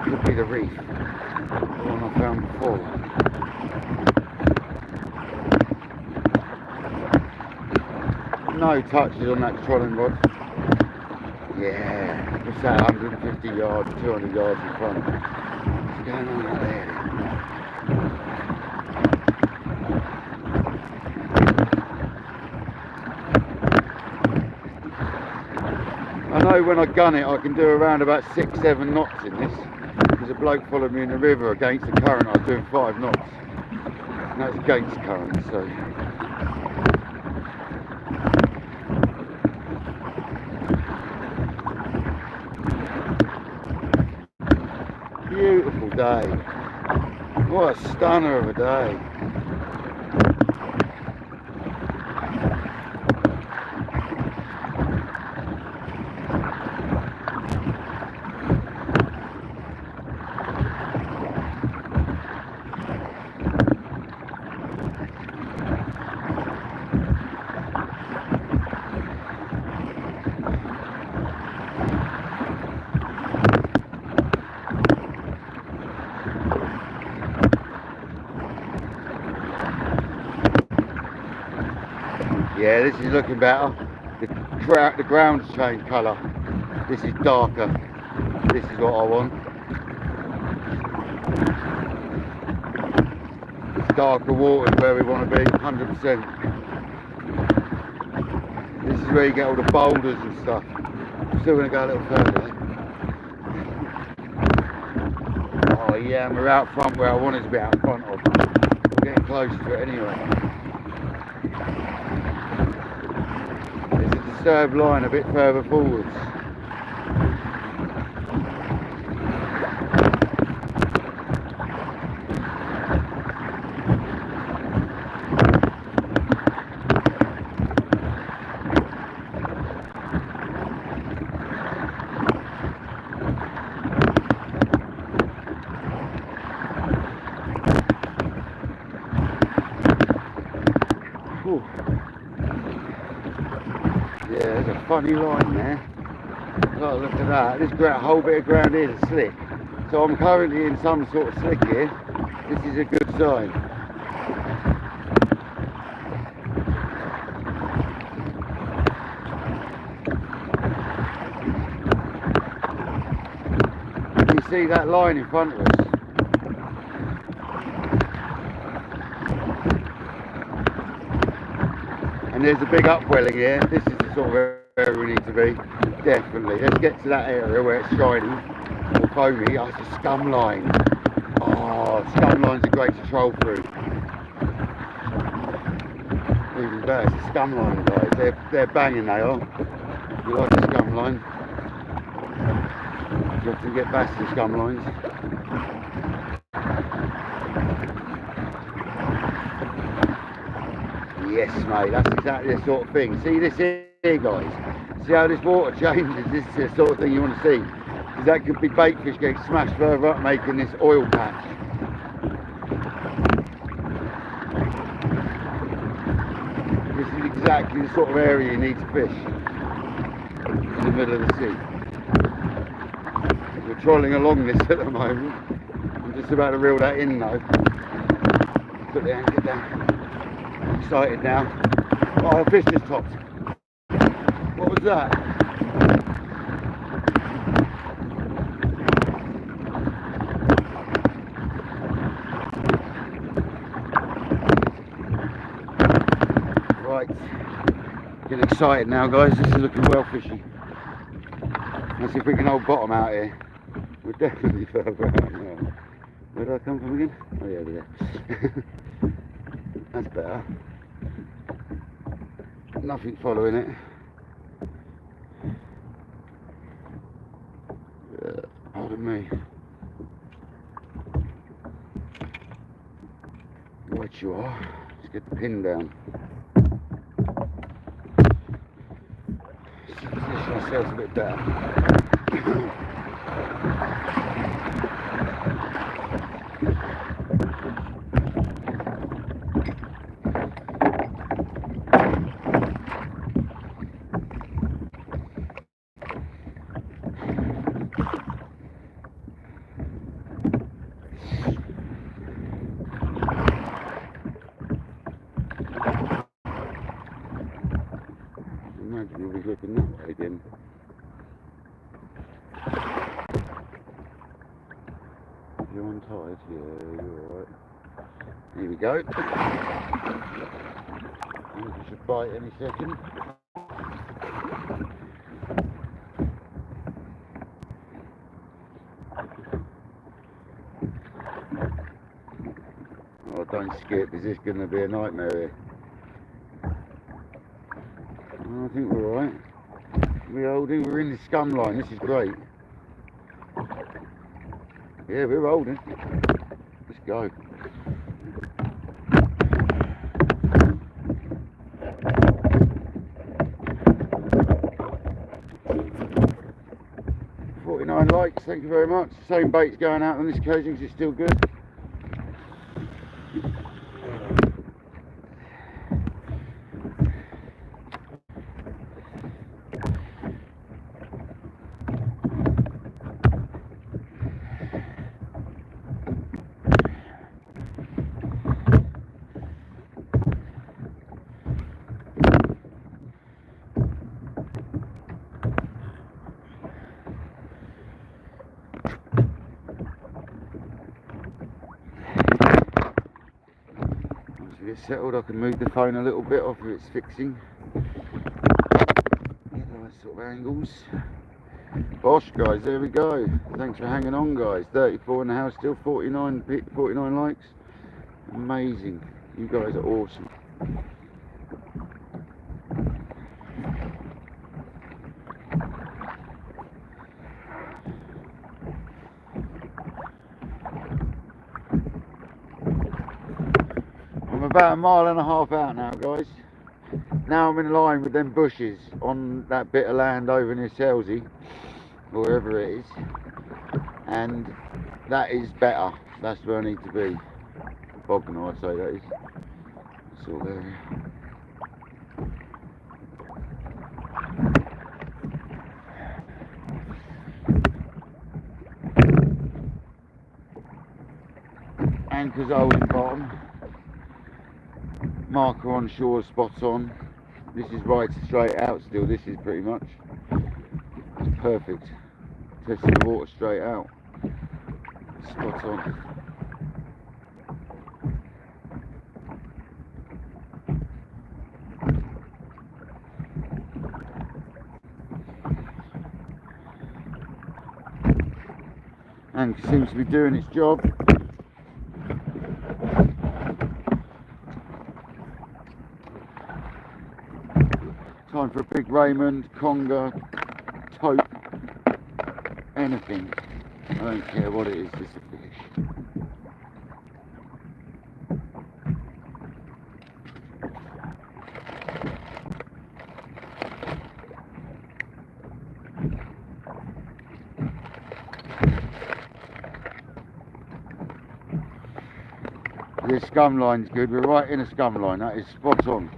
Could be the reef. The one I found before. No touches on that trolling rod. Yeah, it's at 150 yards, 200 yards in front. What's going on out there? I know when I gun it I can do around about 6-7 knots in this. There's a bloke followed me in the river against the current. I was doing 5 knots. And that's against current, so. Beautiful day. What a stunner of a day. Yeah, this is looking better. The ground's changed colour. This is darker. This is what I want. It's darker water where we want to be, 100%. This is where you get all the boulders and stuff. I'm still going to go a little further. Oh yeah, and we're out front where I wanted to be out front of. We're getting close to it anyway. There's a disturbed line a bit further forwards. Yeah, there's a funny line there. Oh, look at that. This whole bit of ground here is slick. So I'm currently in some sort of slick here. This is a good sign. Can you see that line in front of us? And there's a big upwelling here. This is the sort of area we need to be. Definitely. Let's get to that area where it's shiny or foamy. Oh, it's a scum line. Oh, scum lines are great to troll through. Even better, it's a scum line, guys. They're banging, they are. You like a scum line? You have to get past the scum lines. Yes, mate, that's exactly the sort of thing. See this here, guys? See how this water changes? This is the sort of thing you want to see. Because that could be bait fish getting smashed further up, making this oil patch. This is exactly the sort of area you need to fish in the middle of the sea. We're trolling along this at the moment. I'm just about to reel that in though. Put the anchor down. Excited now. Oh, the fish just topped. What was that? Right. Getting excited now, guys. This is looking well fishy. Let's see if we can hold bottom out here. We're definitely further out now. Where did I come from again? Oh yeah, over there. That's better. Nothing following it. Pardon me. Right you are. Let's get the pin down. Position ourselves a bit better. Imagine we'll be looking that way again. You're on tide? Yeah, you're alright. Here we go. I think we should bite any second. Oh, don't skip. Is this going to be a nightmare here? I think we're alright. We're holding, we're in the scum line, this is great. Yeah, we're holding. Let's go. $49 likes, thank you very much. Same bait's going out on this occasion because it's still good. get settled. I can move the phone a little bit off of its fixing. Get those sort of angles. Bosh, guys, there we go. Thanks for hanging on, guys. 34 in the house, still 49 likes. Amazing. You guys are awesome. I'm about 1.5 miles out now, guys. Now I'm in line with them bushes on that bit of land over near Selsey, or wherever it is, and that is better. That's where I need to be. Bognor, I'd say that is. Sort of area. Anchor's holding bottom. Marker on shore, spot on. This is right straight out still. This is pretty much. It's perfect. Testing the water straight out. Spot on. Anchor seems to be doing its job. Time for a big Raymond, conger, tope, anything. I don't care what it is, just a fish. This scum line's good. We're right in a scum line. That is spot on.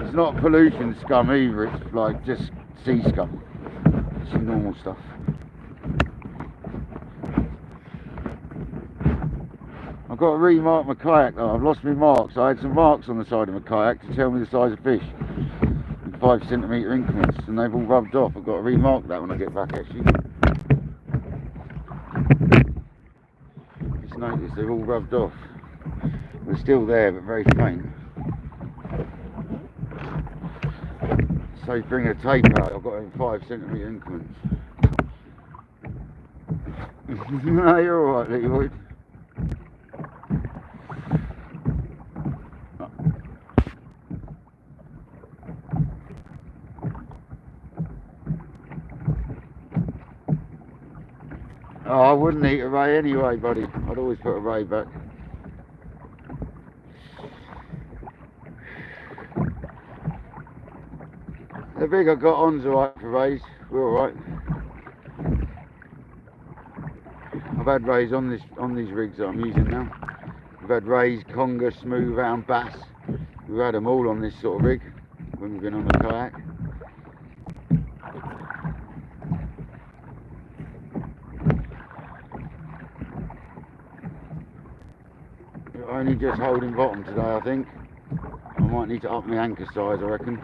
It's not pollution scum either. It's like just sea scum. It's normal stuff. I've got to remark my kayak though. I've lost my marks. I had some marks on the side of my kayak to tell me the size of fish in 5 centimetre increments, and they've all rubbed off. I've got to remark that when I get back actually. Just noticed they've all rubbed off. They're still there but very faint. So bring a tape out, I've got it in 5 centimetre increments. No, you're alright, Leroyd. Oh, I wouldn't eat a ray anyway, buddy. I'd always put a ray back. The rig I got on's alright for rays. We're alright. I've had rays on these rigs that I'm using now. We've had rays, conger, smooth round, bass. We've had them all on this sort of rig when we've been on the kayak. We're only just holding bottom today, I think. I might need to up my anchor size, I reckon.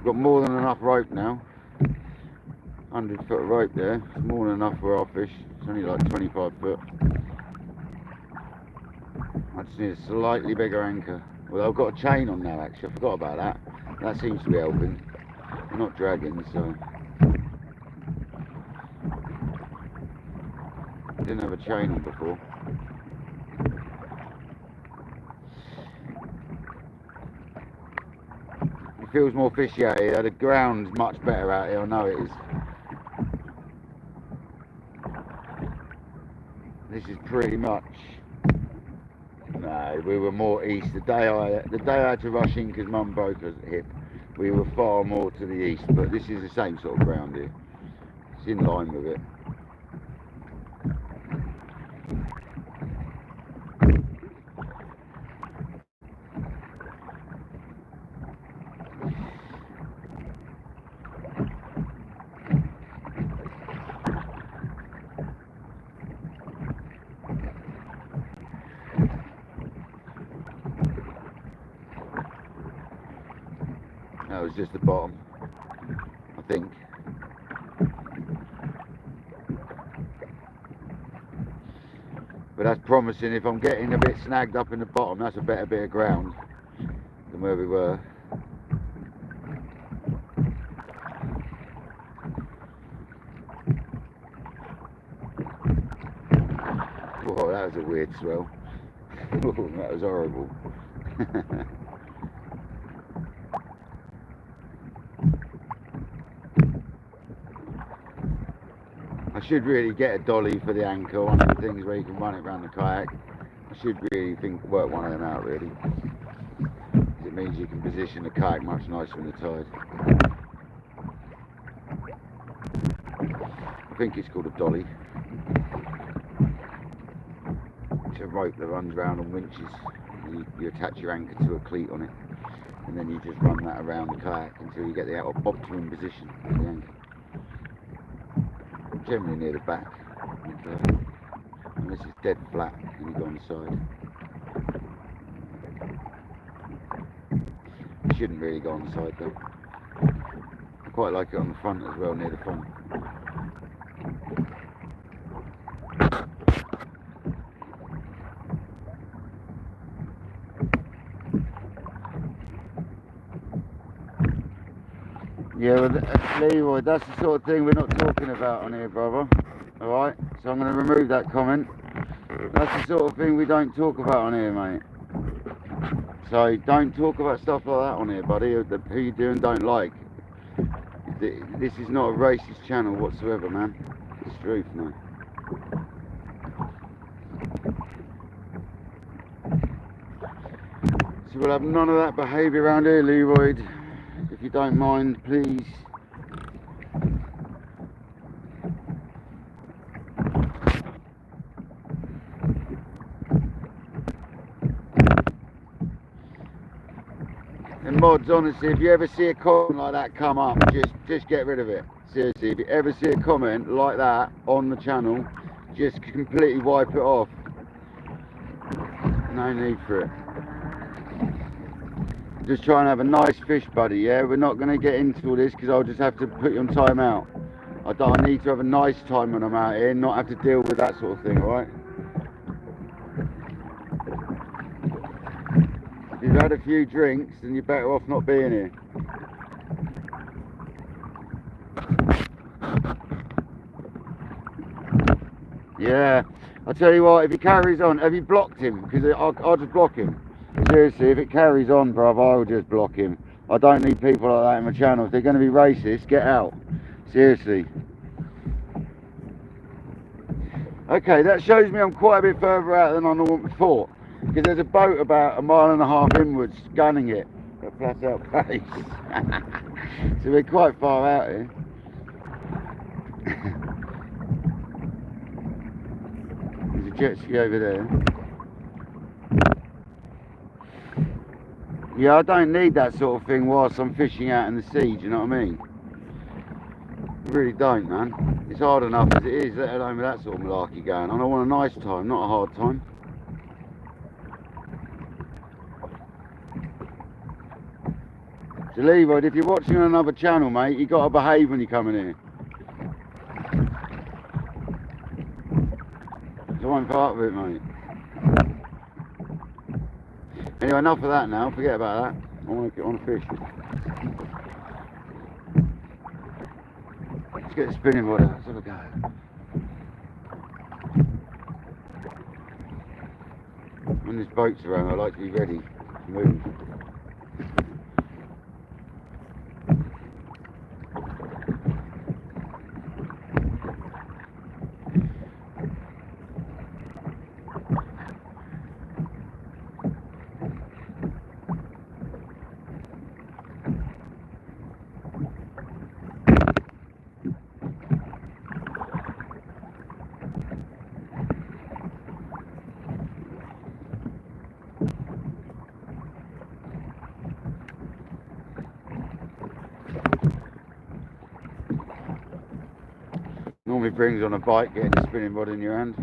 Got more than enough rope now. 100 foot of rope there. It's more than enough for our fish. It's only like 25 foot. I just need a slightly bigger anchor. Well, I've got a chain on now actually. I forgot about that. That seems to be helping. I'm not dragging, so. Didn't have a chain on before. It feels more fishy out here. The ground's much better out here, I know it is. This is pretty much. No, we were more east. The day I had to rush in because Mum broke her hip, we were far more to the east. But this is the same sort of ground here. It's in line with it. that was just the bottom, I think. But that's promising. If I'm getting a bit snagged up in the bottom, that's a better bit of ground than where we were. Whoa, that was a weird swell. Oh, that was horrible. I should really get a dolly for the anchor, one of the things where you can run it around the kayak. I should really work one of them out, really. It means you can position the kayak much nicer in the tide. I think it's called a dolly. It's a rope that runs around on winches. You attach your anchor to a cleat on it, and then you just run that around the kayak until you get the optimum position of the anchor. Generally near the back, unless it's dead flat and you go on the side. You shouldn't really go on the side though. I quite like it on the front as well, near the front. Yeah, well, Leroy, that's the sort of thing we're not talking about on here, brother. Alright, so I'm going to remove that comment. That's the sort of thing we don't talk about on here, mate. So don't talk about stuff like that on here, buddy, who you do and don't like. This is not a racist channel whatsoever, man. It's the truth, man. So we'll have none of that behaviour around here, Leroy. If you don't mind, please. And mods, honestly, if you ever see a comment like that come up, just get rid of it. Seriously, if you ever see a comment like that on the channel, just completely wipe it off. No need for it. Just try and have a nice fish, buddy, yeah? We're not going to get into all this because I'll just have to put you on time out. I need to have a nice time when I'm out here and not have to deal with that sort of thing, alright? If you've had a few drinks, then you're better off not being here. Yeah, I'll tell you what, if he carries on, have you blocked him? Because I'll just block him. Seriously, if it carries on, bruv, I will just block him. I don't need people like that in my channel. If they're going to be racist, get out. Seriously. Okay, that shows me I'm quite a bit further out than I normally thought. Because there's a boat about 1.5 miles inwards gunning it at flat out pace. So we're quite far out here. There's a jet ski over there. Yeah, I don't need that sort of thing whilst I'm fishing out in the sea, do you know what I mean? I really don't, man. It's hard enough as it is, let alone with that sort of malarkey going on. I want a nice time, not a hard time. So Leroy, if you're watching on another channel, mate, you got to behave when you come in here. It's one part of it, mate. Anyway, enough of that now, forget about that. I want to get on a fish. Let's get the spinning rod out, let's have a go. When there's boats around, I like to be ready to move. Normally brings on a bike, getting the spinning rod in your hand.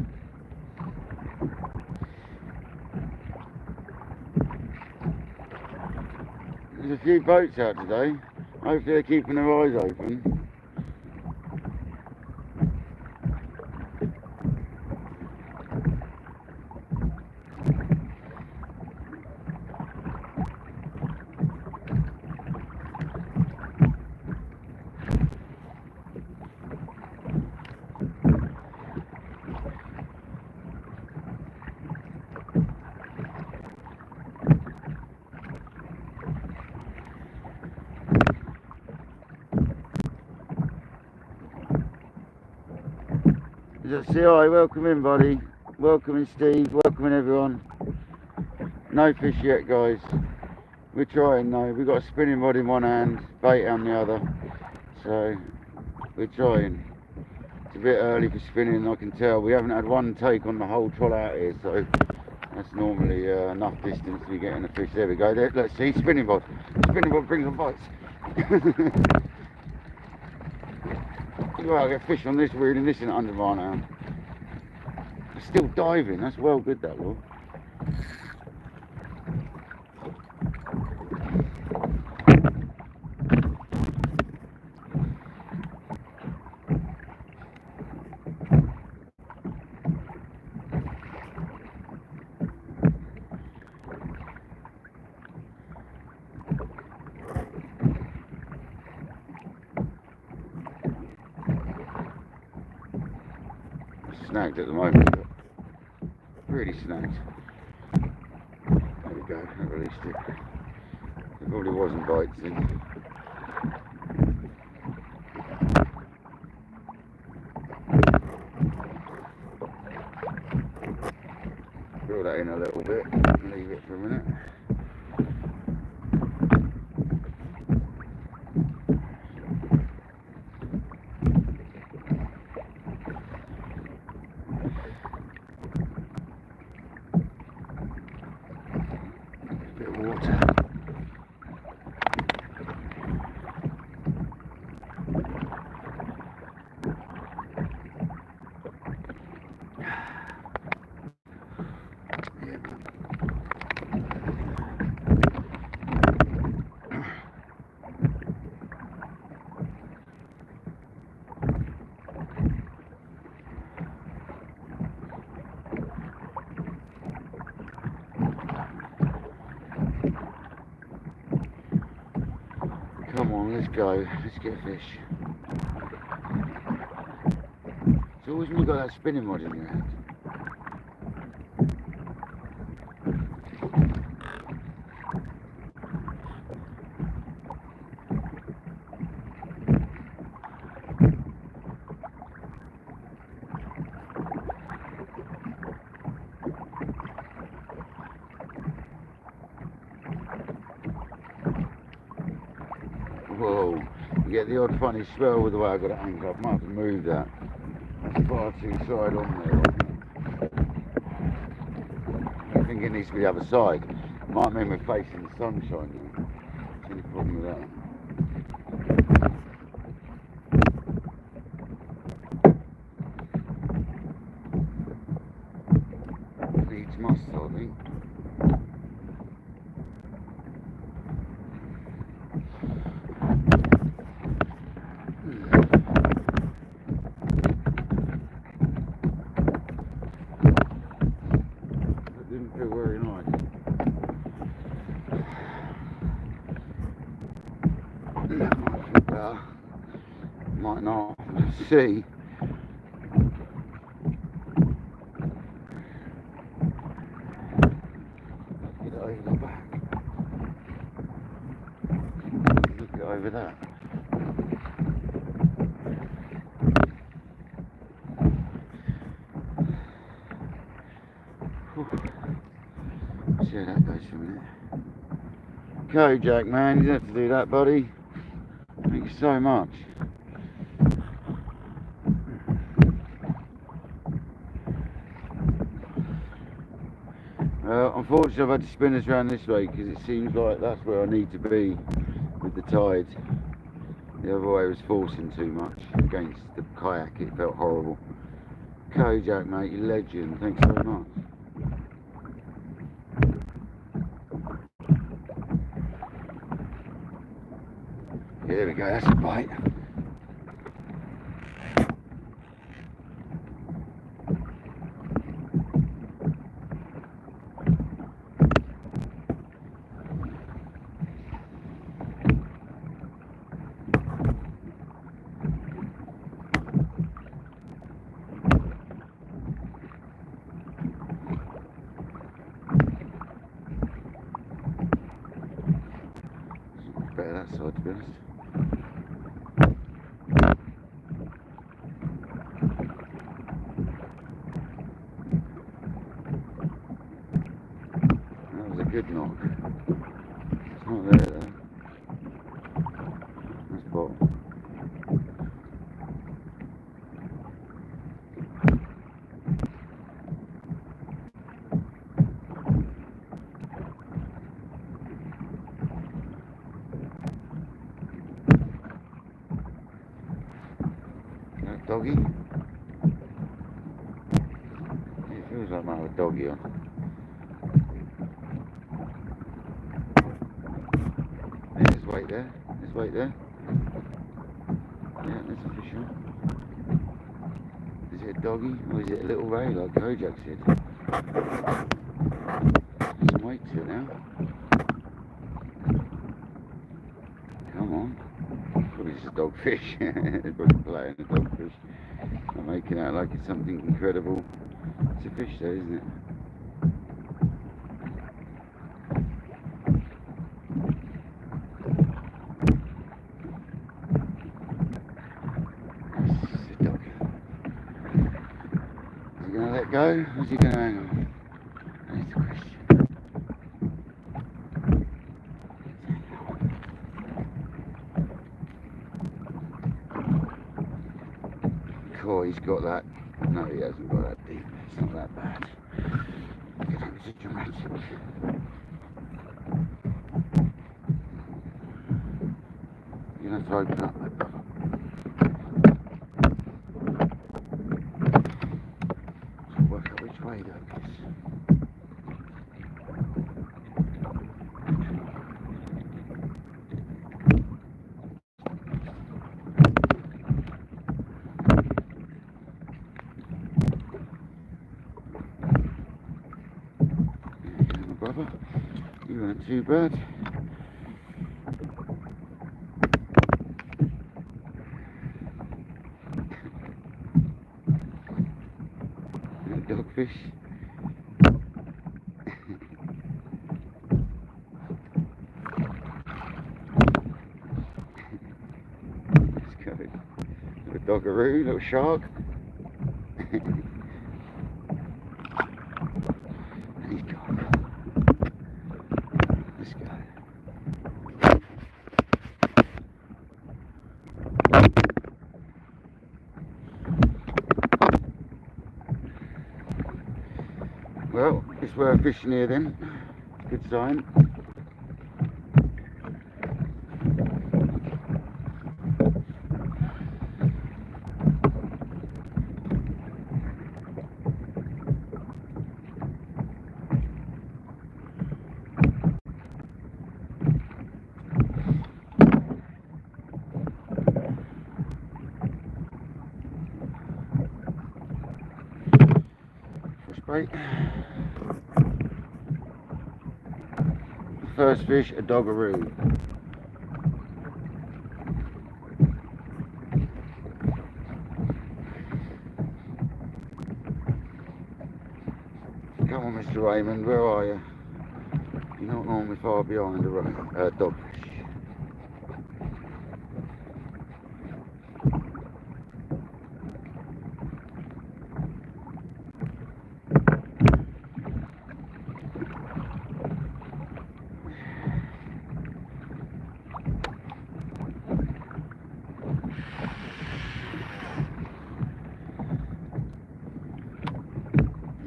There's a few boats out today. Hopefully they're keeping their eyes open. CI, welcome in, buddy. Welcoming Steve, welcoming everyone. No fish yet, guys. We're trying though. We've got a spinning rod in one hand, bait on the other. So we're trying. It's a bit early for spinning, I can tell. We haven't had one take on the whole troll out here, so that's normally enough distance to be getting a fish. There we go. There, let's see, spinning rod. Spinning rod brings on bites. Well, I get fish on this reel and this in under my now. Still diving, that's well good, that lure. Snagged at the moment, but really snagged. There we go, I released it. There probably wasn't bites in. Throw that in a little bit, leave it for a minute. Come on, let's go. Let's get fish. It's always when you've got that spinning rod in your hand. Whoa, you get the odd funny swell with the way I got it angled up. Might have to move that. That's far too side on there. I think it needs to be the other side. Might mean we're facing the sunshine now. That's the only problem with that. Needs must, I think. Very nice. That might feel better. Might not. Let's see. Get it over the back. Look it over that. See how that goes for a minute. Jack, man, you don't have to do that, buddy. Thank you so much. Unfortunately, I've had to spin us around this way because it seems like that's where I need to be with the tide. The other way was forcing too much against the kayak. It felt horrible. Jack, mate, you legend. Thanks very much. we go, that's a bite. Better that side, to be honest. That was a good knock. It's not there though. That's bottom. Doggy? It feels like I might have a doggy on. There's weight there. There's weight there. Yeah, there's a fish on. Is it a doggy or is it a little ray like Kojak said? There's some weight to it now. Come on. Probably just a dogfish. They're probably playing a dogfish. I'm making out like it's something incredible. It's a fish though, isn't it? It's a dog. Is he going to let go? Or is he going to hang on? That's the question. Oh, he's got that. No, he hasn't got that deep. It's not that bad. Look at that, it's dramatic. You're going to have to open up that brother. Work out which way though, because brother, you weren't too bad. Dogfish. Let's go. Little doggaroo, little shark. And he's gone. Let's go. Well, it's worth fishing here then. Good sign. Right. First fish, a doggaroo. Come on, Mr. Raymond, where are you? You're not normally far behind a dogfish.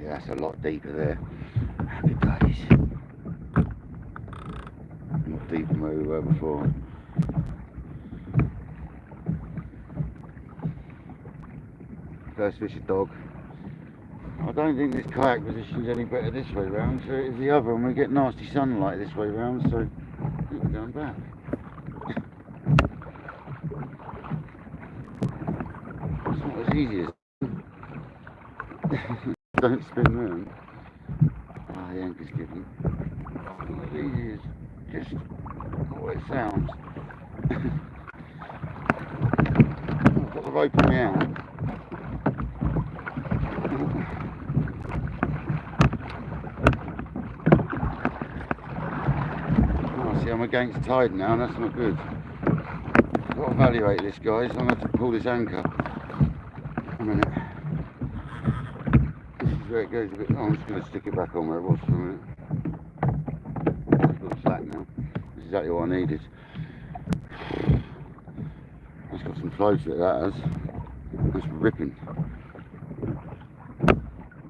That's a lot deeper there. Happy days. Not deeper than where we were before. First fish, a dog. I don't think this kayak position's any better this way round, so it is the other, and we get nasty sunlight this way round, so I think we're going back. Easy as don't spin round. Ah, the anchor's given. Easy as just what it sounds. I've got the rope in my hand. Oh, see, I'm against tide now, and that's not good. I've got to evaluate this, guys. I'm going to have to pull this anchor. A minute. This is where it goes a bit. Oh, I'm just going to stick it back on where it was for a minute. It's got slack now. That's exactly what I needed. It's got some flow to it, that has. That's ripping.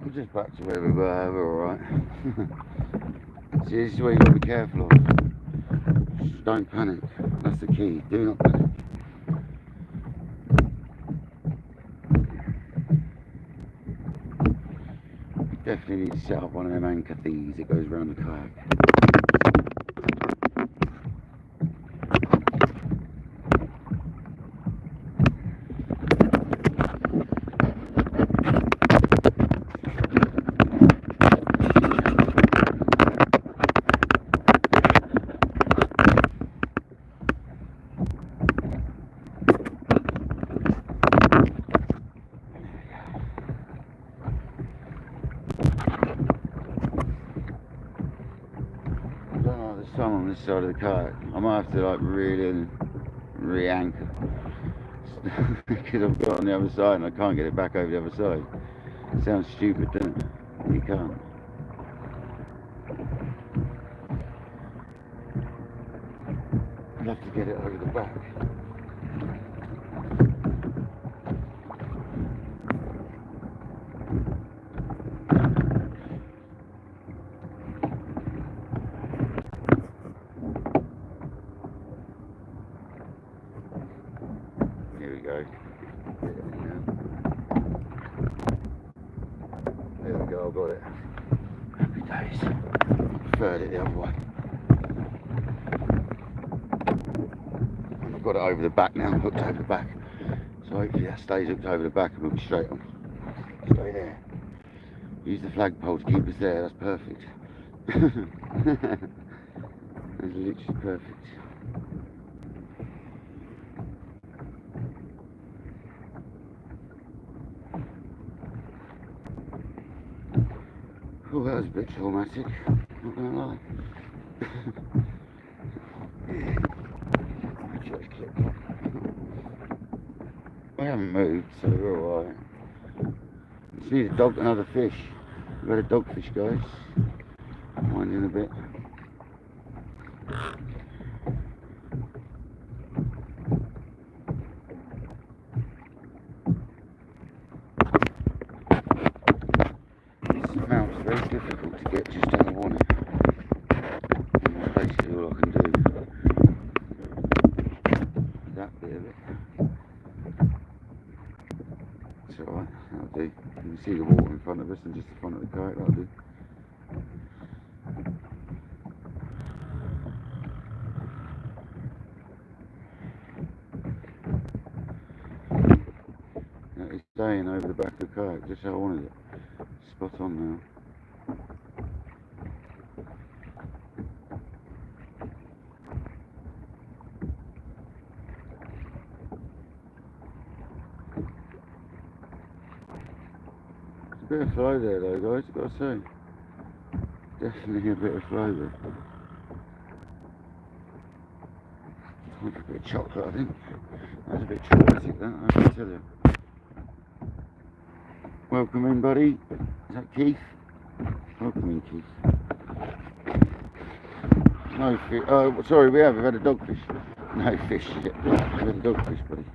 I'm just back to where we were, we're alright. See, this is where you've got to be careful of. Just don't panic. That's the key. Do not panic. Definitely need to set up one of them anchor things that goes around the kayak. Sun on this side of the kayak. I might have to like really re-anchor because I've got it on the other side and I can't get it back over the other side. It sounds stupid, doesn't it? You can't. I'll have to get it over the back. Here we go. There we go, I've got it. Happy days. I preferred it the other way. And I've got it over the back now, hooked over the back. So hopefully that stays hooked over the back and we'll be straight on. Stay there. Use the flagpole to keep us there, that's perfect. That's literally perfect. Oh, that was a bit traumatic, not gonna lie. I haven't moved, so we're alright. Just need another fish. We've had a dogfish, guys. Winding a bit. Very difficult to get just how I want it. That's basically all I can do. That bit of it. It's alright, that'll do. You can see the water in front of us and just the front of the kayak, that'll do. That is staying over the back of the kayak, just how I wanted it. Spot on now. A bit of flow there though, guys, I've got to say. Definitely a bit of flow there. A bit of chocolate, I think. That's a bit traumatic, that, I can tell you. Welcome in, buddy. Is that Keith? Welcome in, Keith. No fish. Oh, sorry, we've had a dogfish. No fish yet. We've had a dogfish, buddy.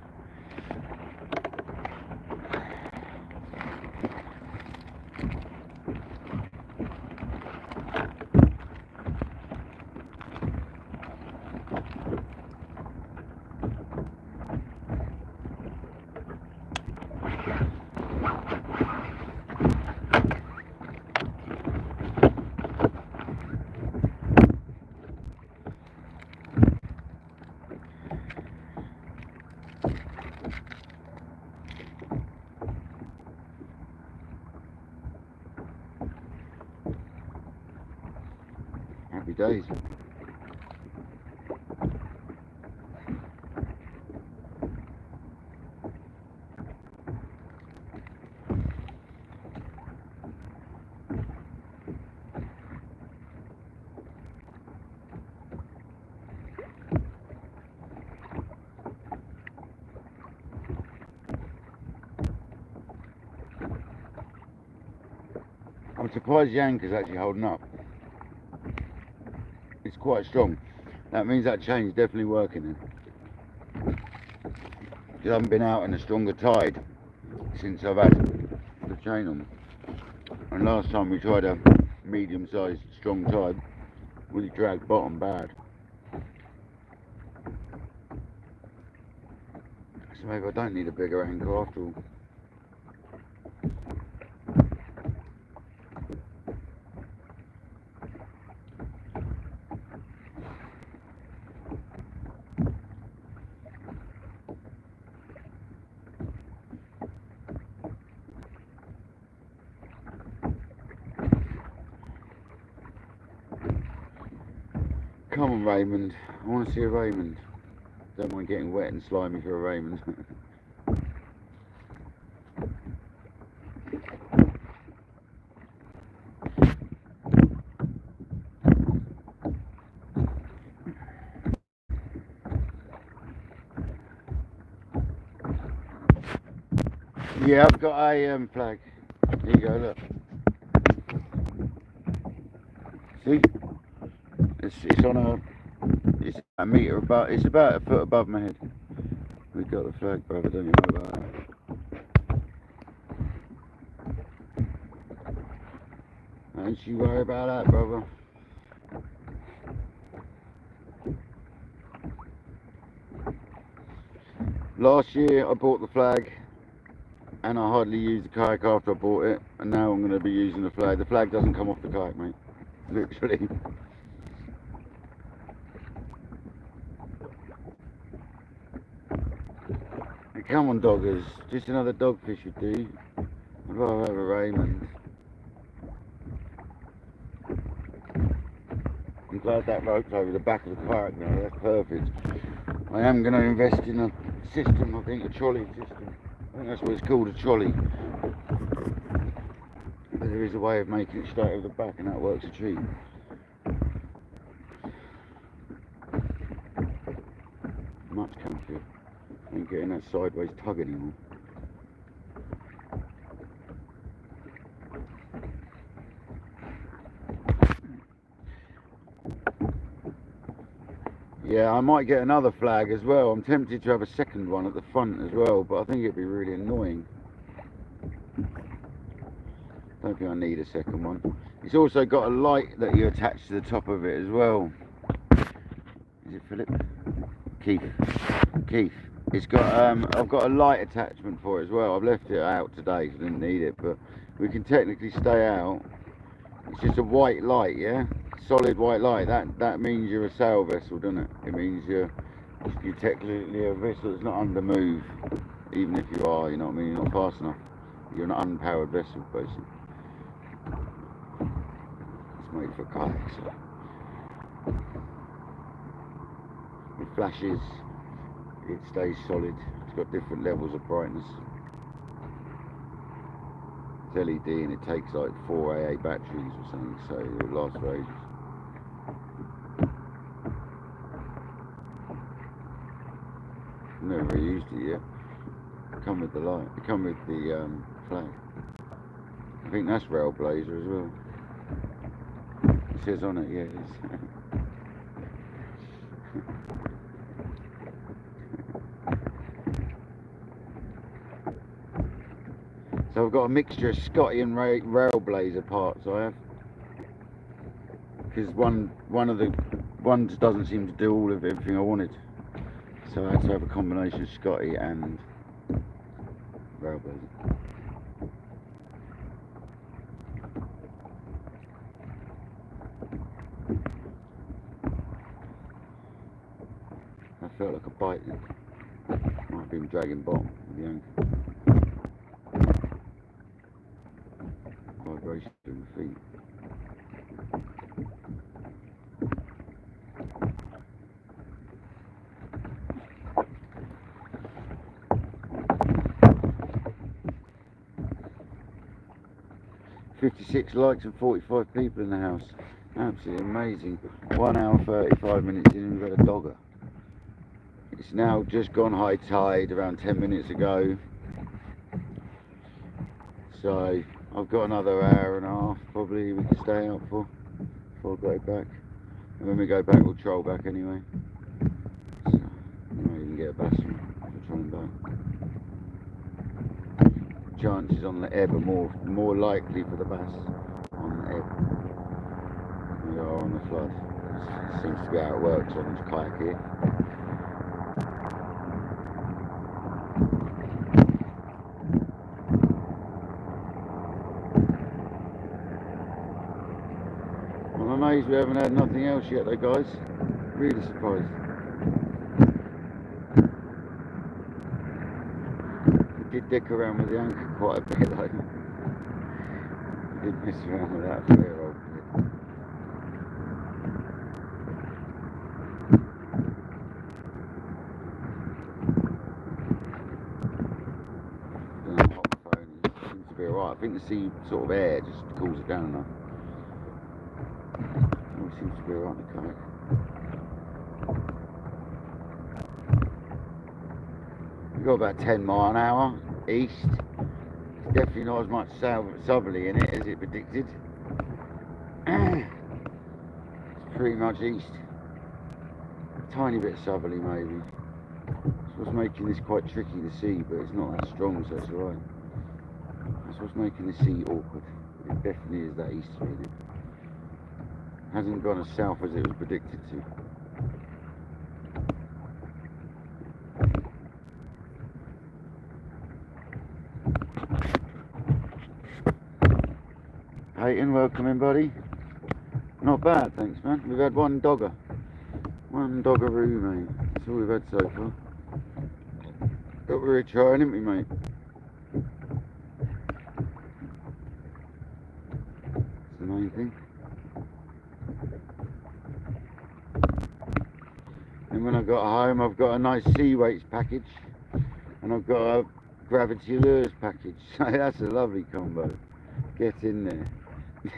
Happy days. I'm surprised the anchor's actually holding up. It's quite strong. That means that chain's definitely working then. Because I haven't been out in a stronger tide since I've had the chain on. And last time we tried a medium-sized strong tide, we dragged bottom bad. So maybe I don't need a bigger anchor after all. Come on, Raymond. I want to see a Raymond. Don't mind getting wet and slimy for a Raymond. Yeah, I've got a flag. Here you go, look. See? It's on it's a metre above, it's about a foot above my head. We've got the flag, brother, don't you know about that? Don't you worry about that, brother. Last year I bought the flag and I hardly used the kayak after I bought it, and now I'm going to be using the flag. The flag doesn't come off the kayak, mate. Literally. Come on, doggers. Just another dogfish would do. I'd rather have a Raymond. I'm glad that rope's over the back of the kayak now. That's perfect. I am going to invest in a system, I think, a trolley system. I think that's what it's called, a trolley. But there is a way of making it straight over the back, and that works a treat. Much comfier. I ain't getting that sideways tug anymore. Yeah, I might get another flag as well. I'm tempted to have a second one at the front as well, but I think it'd be really annoying. Don't think I need a second one. It's also got a light that you attach to the top of it as well. Is it Philip? Keith. It's got I've got a light attachment for it as well. I've left it out today because I didn't need it, but we can technically stay out. It's just a white light, yeah? Solid white light. That means you're a sail vessel, doesn't it? It means you're technically a vessel that's not under move. Even if you are, you know what I mean, you're not fast enough. You're an unpowered vessel, basically. It's made for kayaks. So. It flashes, it stays solid. It's got different levels of brightness. It's LED and it takes like 4 AA batteries or something, so it will last for ages. I've never really used it yet. It come with the light. It come with the flag. I think that's Railblazer as well. It says on it, yeah, it is. So I've got a mixture of Scotty and Railblazer parts I have. Because one doesn't seem to do all of everything I wanted. So I had to have a combination of Scotty and Railblazer. That felt like a bite then. Might have been dragging bottom with the anchor. Vibration in the feet. 56 likes and 45 people in the house. Absolutely amazing. 1 hour 35 minutes in and we've got a dogger. It's now just gone high tide around 10 minutes ago. So I've got another hour and a half probably we can stay out for before I go back. And when we go back we'll troll back anyway. So we might even get a bass for trolling back. Chances on the ebb are more likely for the bass on the ebb than they are on the flood. It seems to be how it works on this kayak here. I'm amazed we haven't had nothing else yet though guys. Really surprised. Did dick around with the anchor quite a bit though. Did mess around with that fair old bit. The hot phone seems to be alright. I think the sea sort of air just cools it down enough. It seems to be alright in the kayak. We've got about 10 mile an hour east. It's definitely not as much southerly in it as it predicted. It's pretty much east. A tiny bit southerly maybe. That's what's making this quite tricky to see, but it's not that strong, so it's alright. That's what's making the sea awkward. It definitely is that east feeling. Hasn't gone as south as it was predicted to. Peyton, welcome in buddy. Not bad, thanks man. We've had one dogger. One doggeroo, mate. That's all we've had so far. But we're trying, haven't we, mate? That's the main thing. And when I got home, I've got a nice sea weights package. And I've got a gravity lures package. So that's a lovely combo. Get in there. I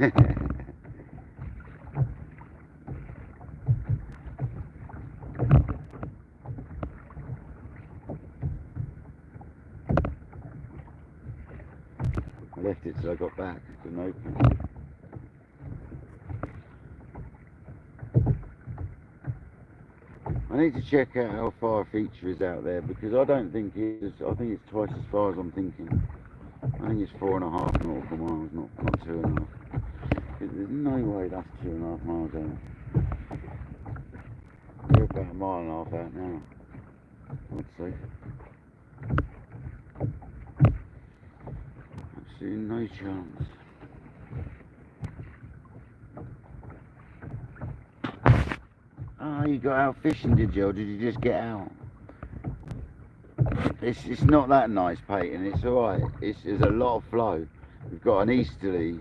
left it till I got back, I couldn't open it. I need to check out how far a feature is out there because I don't think it is. I think it's twice as far as I'm thinking. I think it's 4.5 nautical miles, not 2.5. There's no way that's 2.5 miles out. We're about 1.5 miles out now, I'd say. Absolutely no chance. Oh, you got out fishing, did you? Or did you just get out? It's not that nice, Peyton. It's alright. There's a lot of flow. We've got an easterly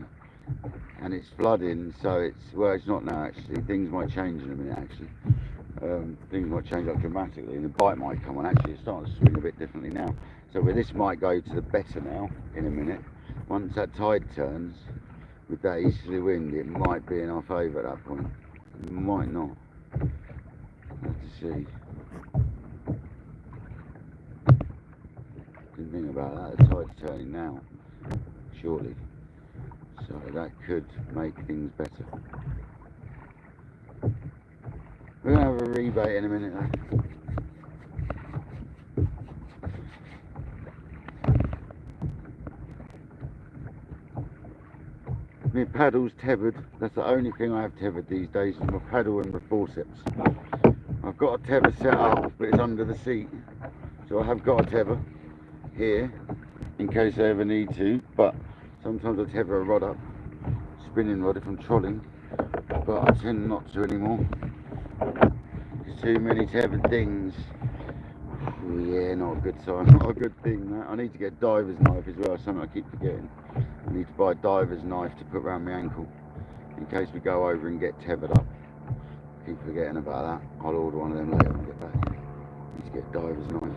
and it's flooding, so it's not now actually. Things might change in a minute actually. Things might change up dramatically and the bite might come on. Actually, it's starting to swing a bit differently now. So this might go to the better now in a minute. Once that tide turns with that easterly wind, it might be in our favour at that point. It might not. We'll have to see. Didn't think about that. The tide's turning now, surely. So that could make things better. We're going to have a rebait in a minute though. My paddle's tethered. That's the only thing I have tethered these days is my paddle and my forceps. I've got a tether set up, but it's under the seat. So I have got a tether here in case I ever need to, but sometimes I tether a rod up, spinning rod if I'm trolling, but I tend not to anymore. There's too many tethered things. Oh, yeah, not a good sign, not a good thing that. I need to get a diver's knife as well, something I keep forgetting. I need to buy a diver's knife to put around my ankle in case we go over and get tethered up. Keep forgetting about that. I'll order one of them later when I get back. Need to get a diver's knife.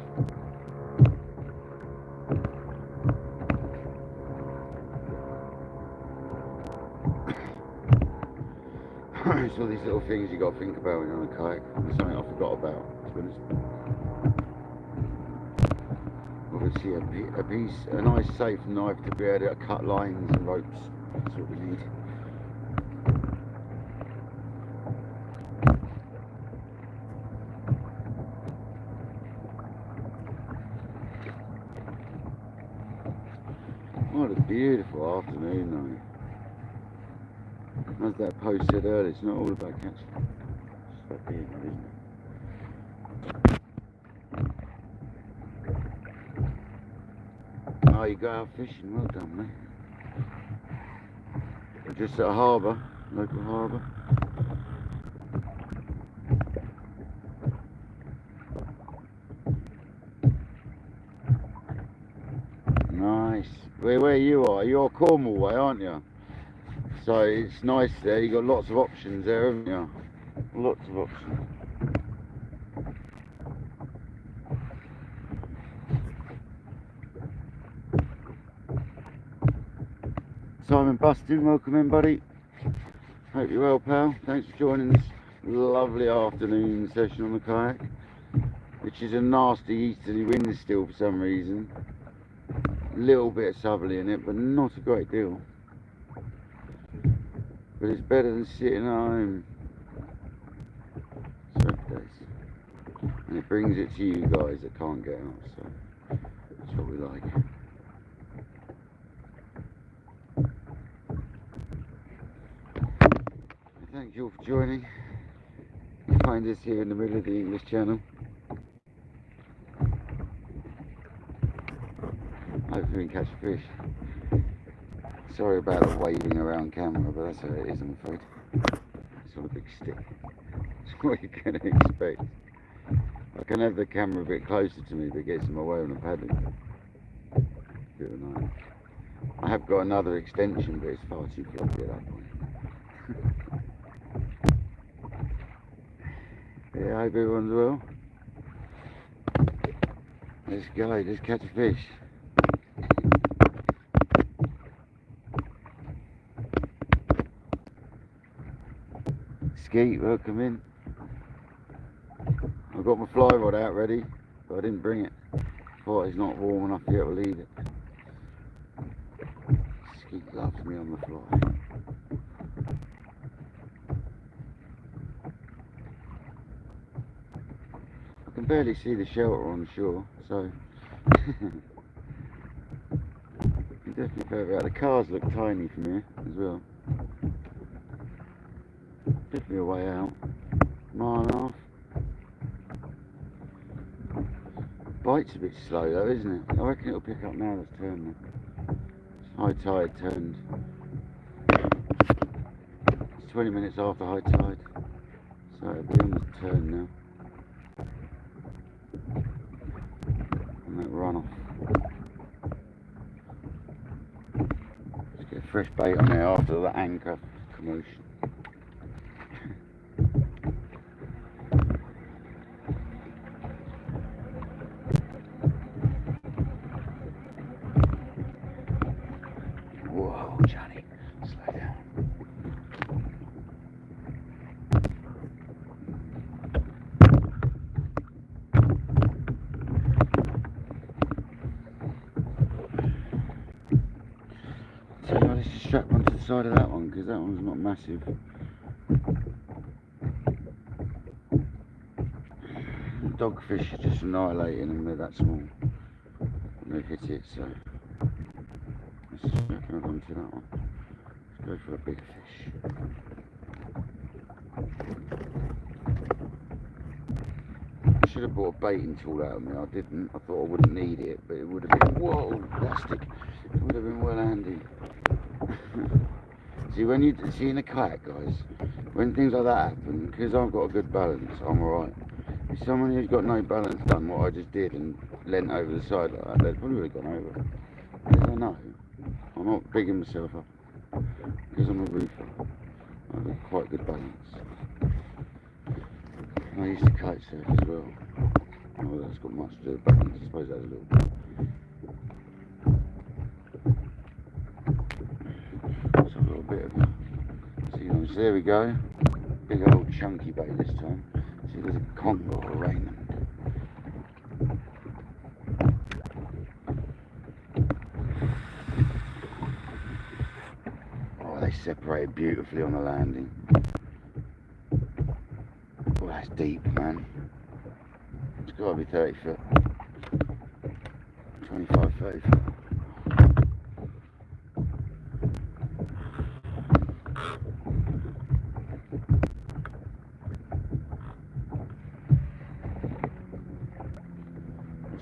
It's all these little things you got to think about when you're on a kayak. It's something I forgot about, to be honest. Obviously a nice safe knife to be able to cut lines and ropes. That's what we need. What a beautiful afternoon though. As that post said earlier, it's not all about catching. It's about being there, isn't it? Oh, you go out fishing, well done, mate. We're just at a harbour, local harbour. Nice. Where you are? You're Cornwall way, aren't you? So it's nice there. You got lots of options there, haven't you? Lots of options. Simon Bustin, welcome in, buddy. Hope you're well, pal. Thanks for joining this lovely afternoon session on the kayak, which is a nasty easterly wind still for some reason. A little bit of southerly in it, but not a great deal. But it's better than sitting at home. And it brings it to you guys that can't get out, so that's what we like. Thank you all for joining. You find us here in the middle of the English Channel. Hopefully we can catch a fish. Sorry about the waving around camera, but that's how it is, I'm afraid. It's on a big stick. That's what you're going to expect. I can have the camera a bit closer to me, but it gets in my way when I'm paddling. Bit of a nightmare. I have got another extension, but it's far too floppy at that point. Yeah, I hope everyone's well. Let's go, let's catch a fish. Skeet, welcome in. I've got my fly rod out ready, but I didn't bring it. Thought it's not warm enough yet, we'll leave it. Skeet loves me on the fly. I can barely see the shelter on the shore, so definitely further out. The cars look tiny from here as well. Definitely a way out. Mile and a half. Bite's a bit slow though, isn't it? I reckon it'll pick up now that's turned now. High tide turned. It's 20 minutes after high tide, so it'll be on the turn now. And that runoff. Let's get a fresh bait on there after that anchor commotion. Whoa, Johnny, slow down. So let's just strap onto the side of that one because that one's not massive. Dogfish are just annihilating them, they're that small. And they've hit it, so let's just strap onto that one. Let's go for a big fish. I should have bought a baiting tool out of me, I didn't. I thought I wouldn't need it, but it would have been, whoa, plastic. It would have been well handy. See, when you see in a kayak, guys, when things like that happen, because I've got a good balance, I'm alright. If someone who's got no balance done what I just did and leant over the side like that, they'd probably would have gone over. Because I know I'm not bigging myself up, because I'm a roofer. I've got quite good balance. And I used to kite surf as well. Oh, that's got much to do with balance, I suppose that's a little bit. So a little bit of, so there we go. big old chunky bait this time. See, there's a conger or a Raymond. Oh, they separated beautifully on the landing. Oh, that's deep, man. It's got to be 30 foot. 25, 30 foot.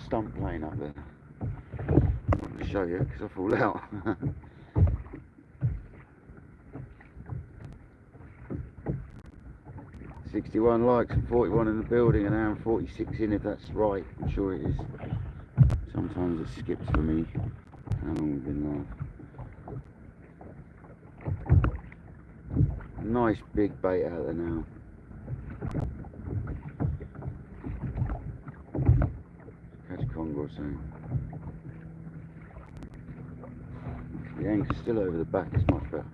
Stump plane up there. I'll show you because I fall out. 61 likes and 41 in the building, and now I'm 46 in, if that's right. I'm sure it is. Sometimes it skips for me. How long we've been live? Nice big bait out there now. Catch conger or something. The anchor's still over the back, it's much better.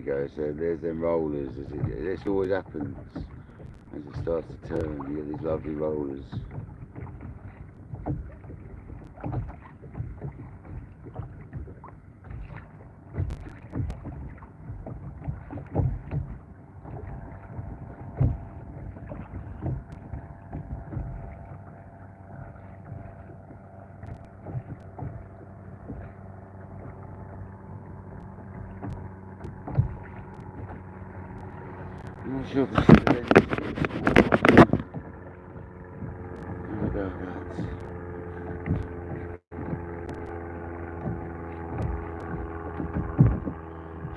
Go, so there's them rollers. This always happens as it starts to turn. You get these lovely rollers. I'm not sure if this is the lens. There we go, guys.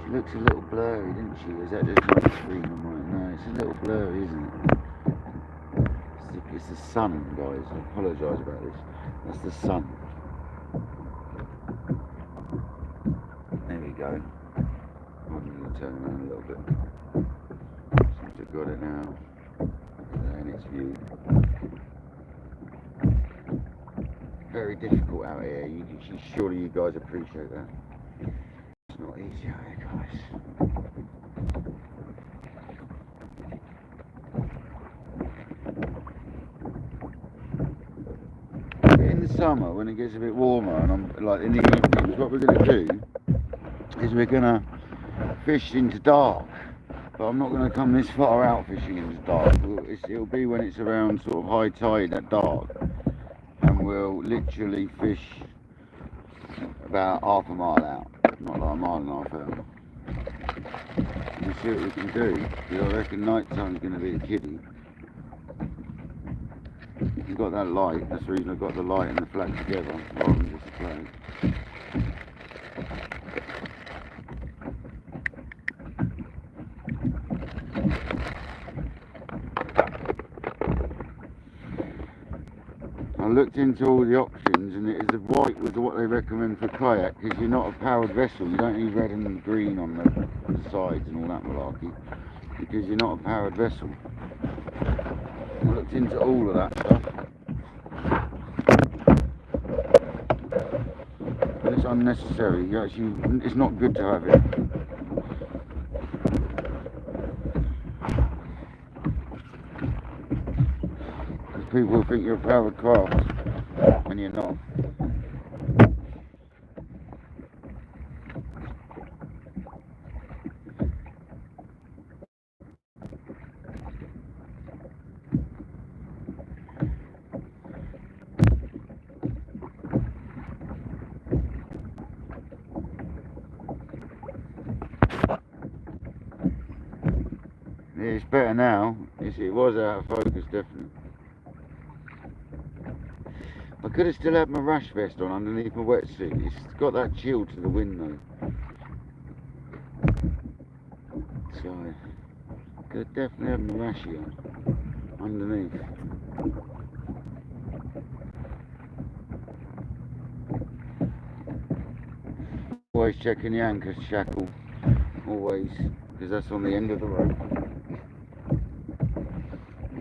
She looks a little blurry, didn't she? Is that just my screen on mine? No, it's a little blurry, isn't it? It's the sun, guys. I apologise about this. That's the sun. There we go. I'm going to turn around a little bit. I've got it now, there in its view. Very difficult out here, surely you guys appreciate that. It's not easy out here, guys. But in the summer, when it gets a bit warmer, and I'm like in the evenings, what we're going to do is we're going to fish into dark. But I'm not going to come this far out fishing in the dark. It'll be when it's around sort of high tide at dark, and we'll literally fish about half a mile out, not like a mile and a half out. We'll see what we can do, because I reckon night time's going to be the kiddie. I've got that light, that's the reason I've got the light and the flag together, rather than just the flag. I looked into all the options, and it is the white was what they recommend for kayak, because you're not a powered vessel. You don't need red and green on the sides and all that malarkey, because you're not a powered vessel. I looked into all of that stuff, and it's unnecessary. It's not good to have it. People think you're a powered craft when you're not. Yeah, it's better now. It was out of focus, definitely. I could have still had my rash vest on underneath my wetsuit. It's got that chill to the wind though. So, I could definitely have my rashy on. underneath. Always checking the anchor shackle, always, because that's on the end of the rope.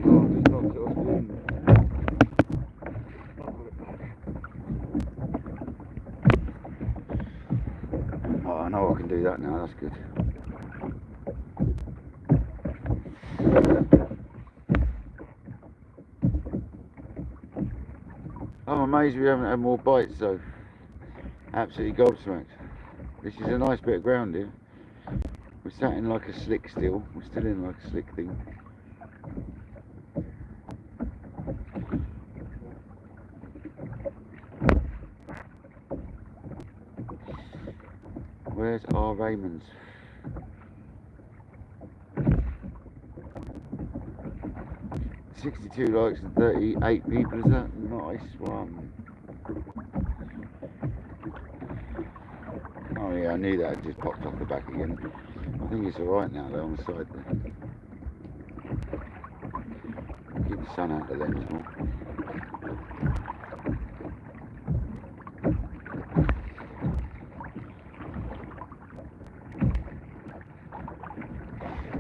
Oh, just knocked it off the end. Oh, I know I can do that now, that's good. I'm amazed we haven't had more bites though. Absolutely gobsmacked. This is a nice bit of ground here. We're sat in like a slick still. We're still in like a slick thing. Where's our Raymond's? $62 likes and 38 people, is that? Nice one. Oh yeah, I knew that, it just popped off the back again. I think it's alright now though on the side there. Keep the sun out the lens more.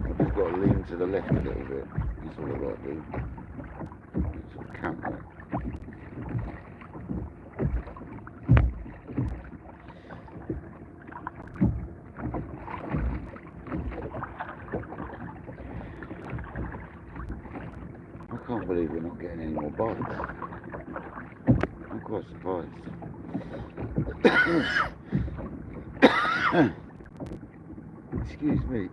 I've just got to lean to the left a little bit. That's all I've got to do. Sort of counter it. I can't believe we're not getting any more bites. I'm quite surprised. Excuse me.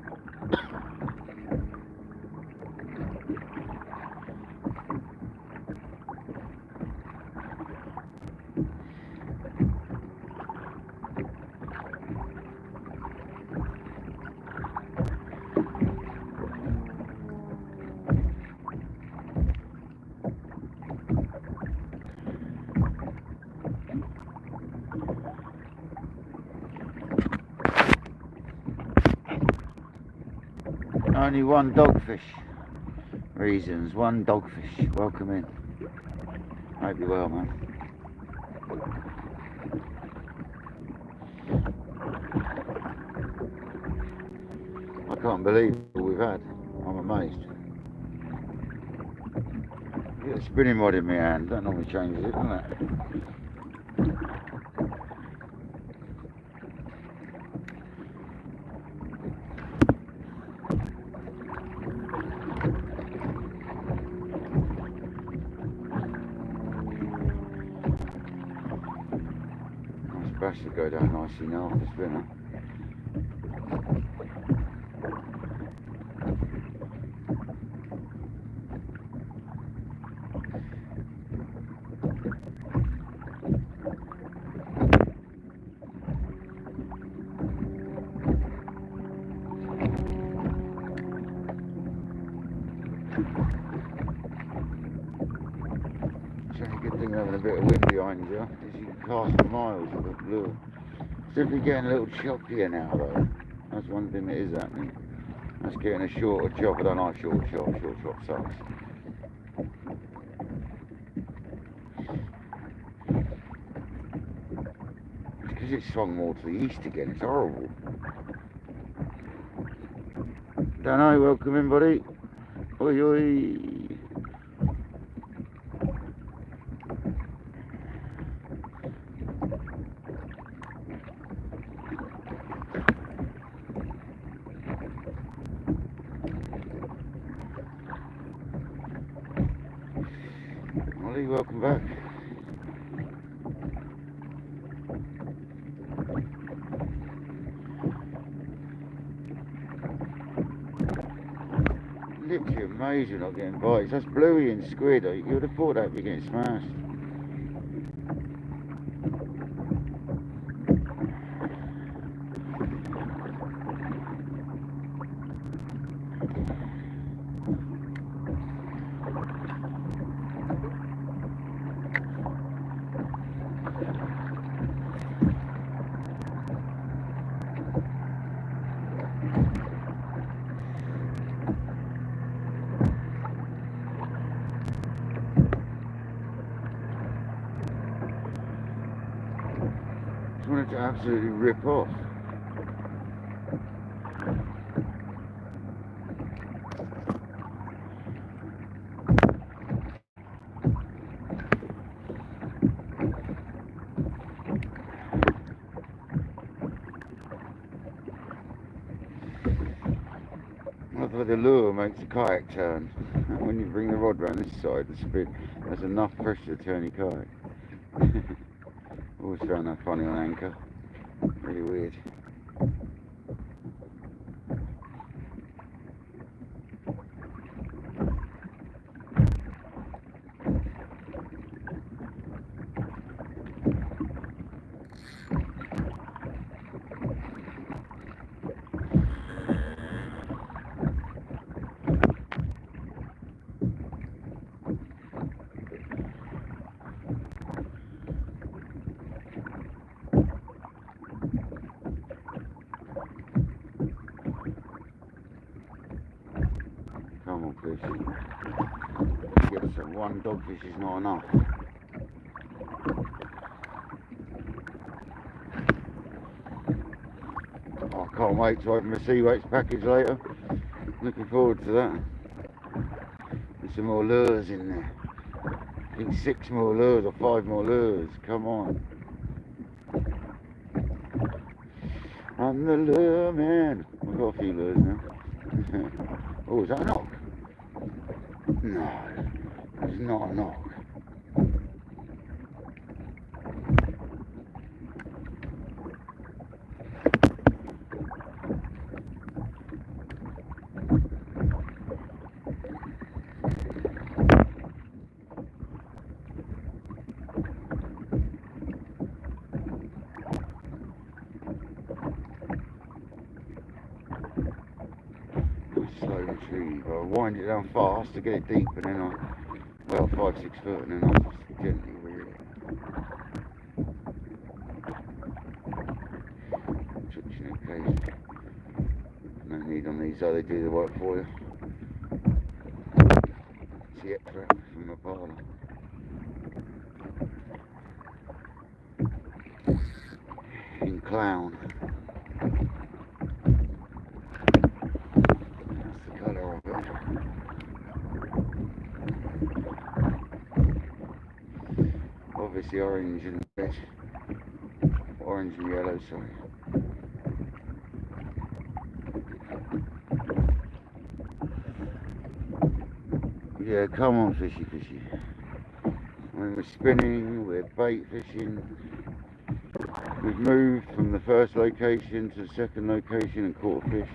Only one dogfish. Reasons, one dogfish. Welcome in. Hope you're well, man. I can't believe what we've had. I'm amazed. Get a spinning rod in my hand. That normally changes it, doesn't it? Bass should go down nicely now off the spinner. It's only a good thing having a bit of wind behind you, is you can cast for miles with a lure. Simply getting a little choppier now though. That's one thing that is happening. That's getting a shorter chop. I don't like short chop sucks. It's because it's swung more to the east again, it's horrible. Don't know, welcome in buddy. Oi oi. Ollie, welcome back. Literally amazing not getting bites. That's bluey and squid. You would have thought that would be getting smashed. Just wanted to absolutely rip off. The lure makes the kayak turn. When you bring the rod round this side, the spin, there's enough pressure to turn your kayak. Always found that funny on anchor. Really weird. Come on, fish. Get some. One dogfish is not enough. Oh, I can't wait to open the sea weights package later. Looking forward to that. There's some more lures in there. I think 6 more lures or 5 more lures. Come on. I'm the lure man. We've got a few lures now. Oh, is that a knock? No, it's not a knock. Slow retrieve. I'll wind it down fast to get it deep, and then I'll, well, 5-6 foot, and then I'll just gently reel it. Twitching it occasionally. No need on these, though, they do the work for you. It's the extract from the parlour. In Clown. Obviously orange and red. Orange and yellow, sorry. Yeah, come on, fishy, fishy. When we're spinning, we're bait fishing. We've moved from the first location to the second location and caught a fish.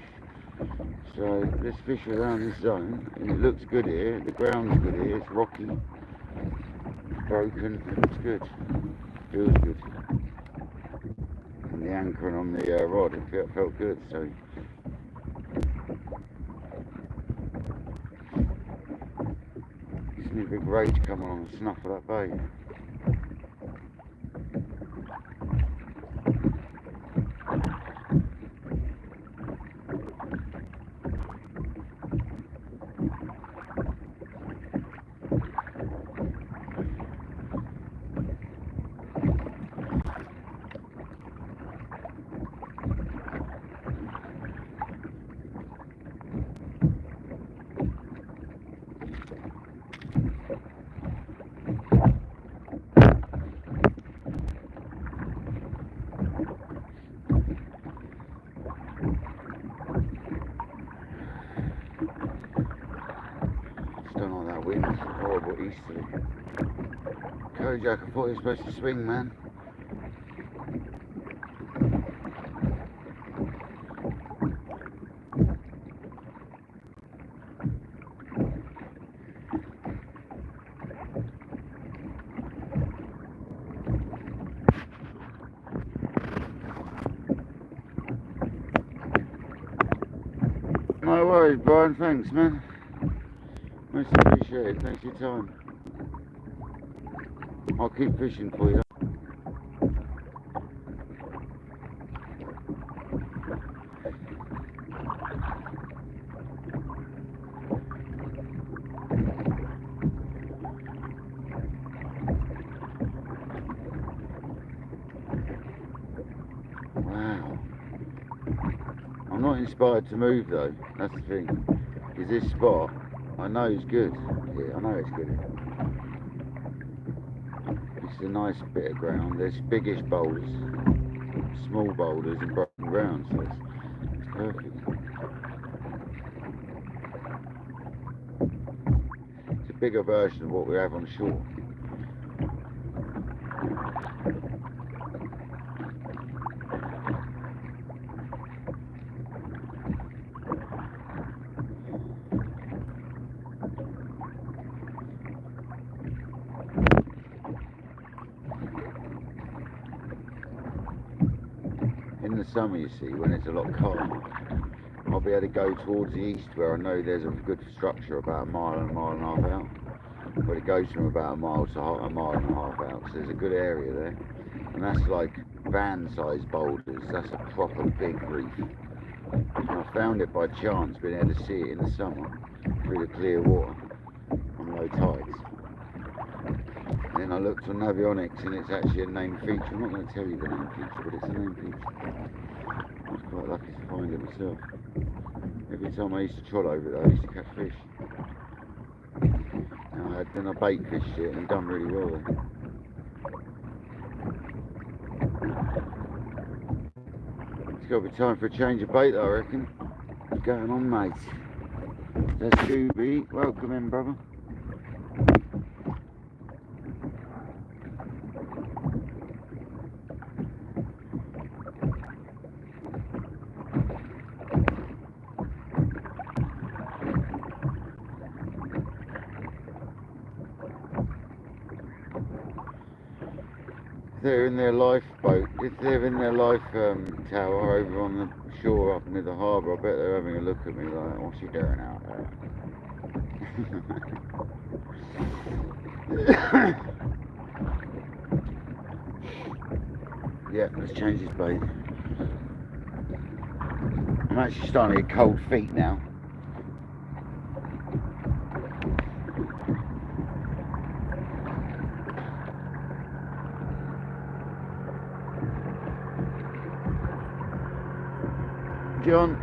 So let's fish around this zone, and it looks good here. The ground's good here. It's rocky, broken. It's good. Feels good. And the anchoring on the rod, it felt good. So just need a big rage coming on and snuff of that bait. Horrible easterly. Kojak, I thought he was supposed to swing, man. No worries, Brian. Thanks, man. Most appreciated. Thanks for your time. I'll keep fishing for you. inspired to move though, that's the thing. Is this spot, I know it's good. Yeah, I know it's good. It's a nice bit of ground. There's biggish boulders, small boulders and broken ground, so it's perfect. It's a bigger version of what we have on shore. In the summer, you see, when it's a lot calmer, I'll be able to go towards the east where I know there's a good structure about a mile and a half out. But it goes from about a mile to a mile and a half out, so there's a good area there. And that's like van-sized boulders, that's a proper big reef. And I found it by chance, being able to see it in the summer through the clear water on low tides. Then I looked on Navionics and it's actually a named feature. I'm not going to tell you the named feature, but it's a named feature. I was quite lucky to find it myself. Every time I used to troll over it though, I used to catch fish. And then I bait fished it and done really well there. It's got to be time for a change of bait though, I reckon. What's going on, mate? There's Scooby. Welcome in, brother. They're in their lifeboat, if they're in their life tower over on the shore up near the harbour, I bet they're having a look at me like, what's he doing out there? Yeah, let's change this bait. I'm actually starting to get cold feet now. John.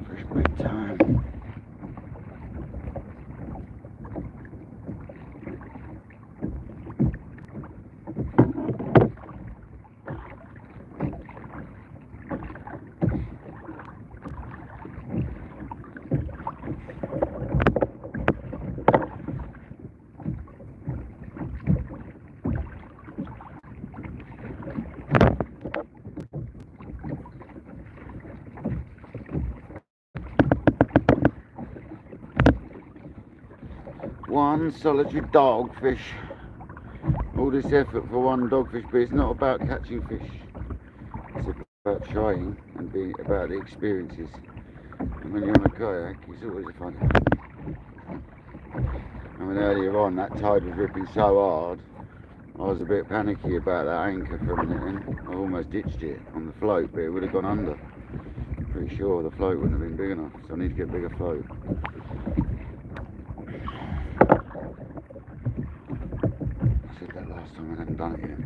First break time. One solitary dogfish. All this effort for one dogfish, but it's not about catching fish. It's about trying and being about the experiences. And when you're on a kayak, it's always a fun. I mean, earlier on, that tide was ripping so hard, I was a bit panicky about that anchor for a minute, and I almost ditched it on the float, but it would have gone under. Pretty sure the float wouldn't have been big enough, so I need to get a bigger float. Last time I hadn't done it yet.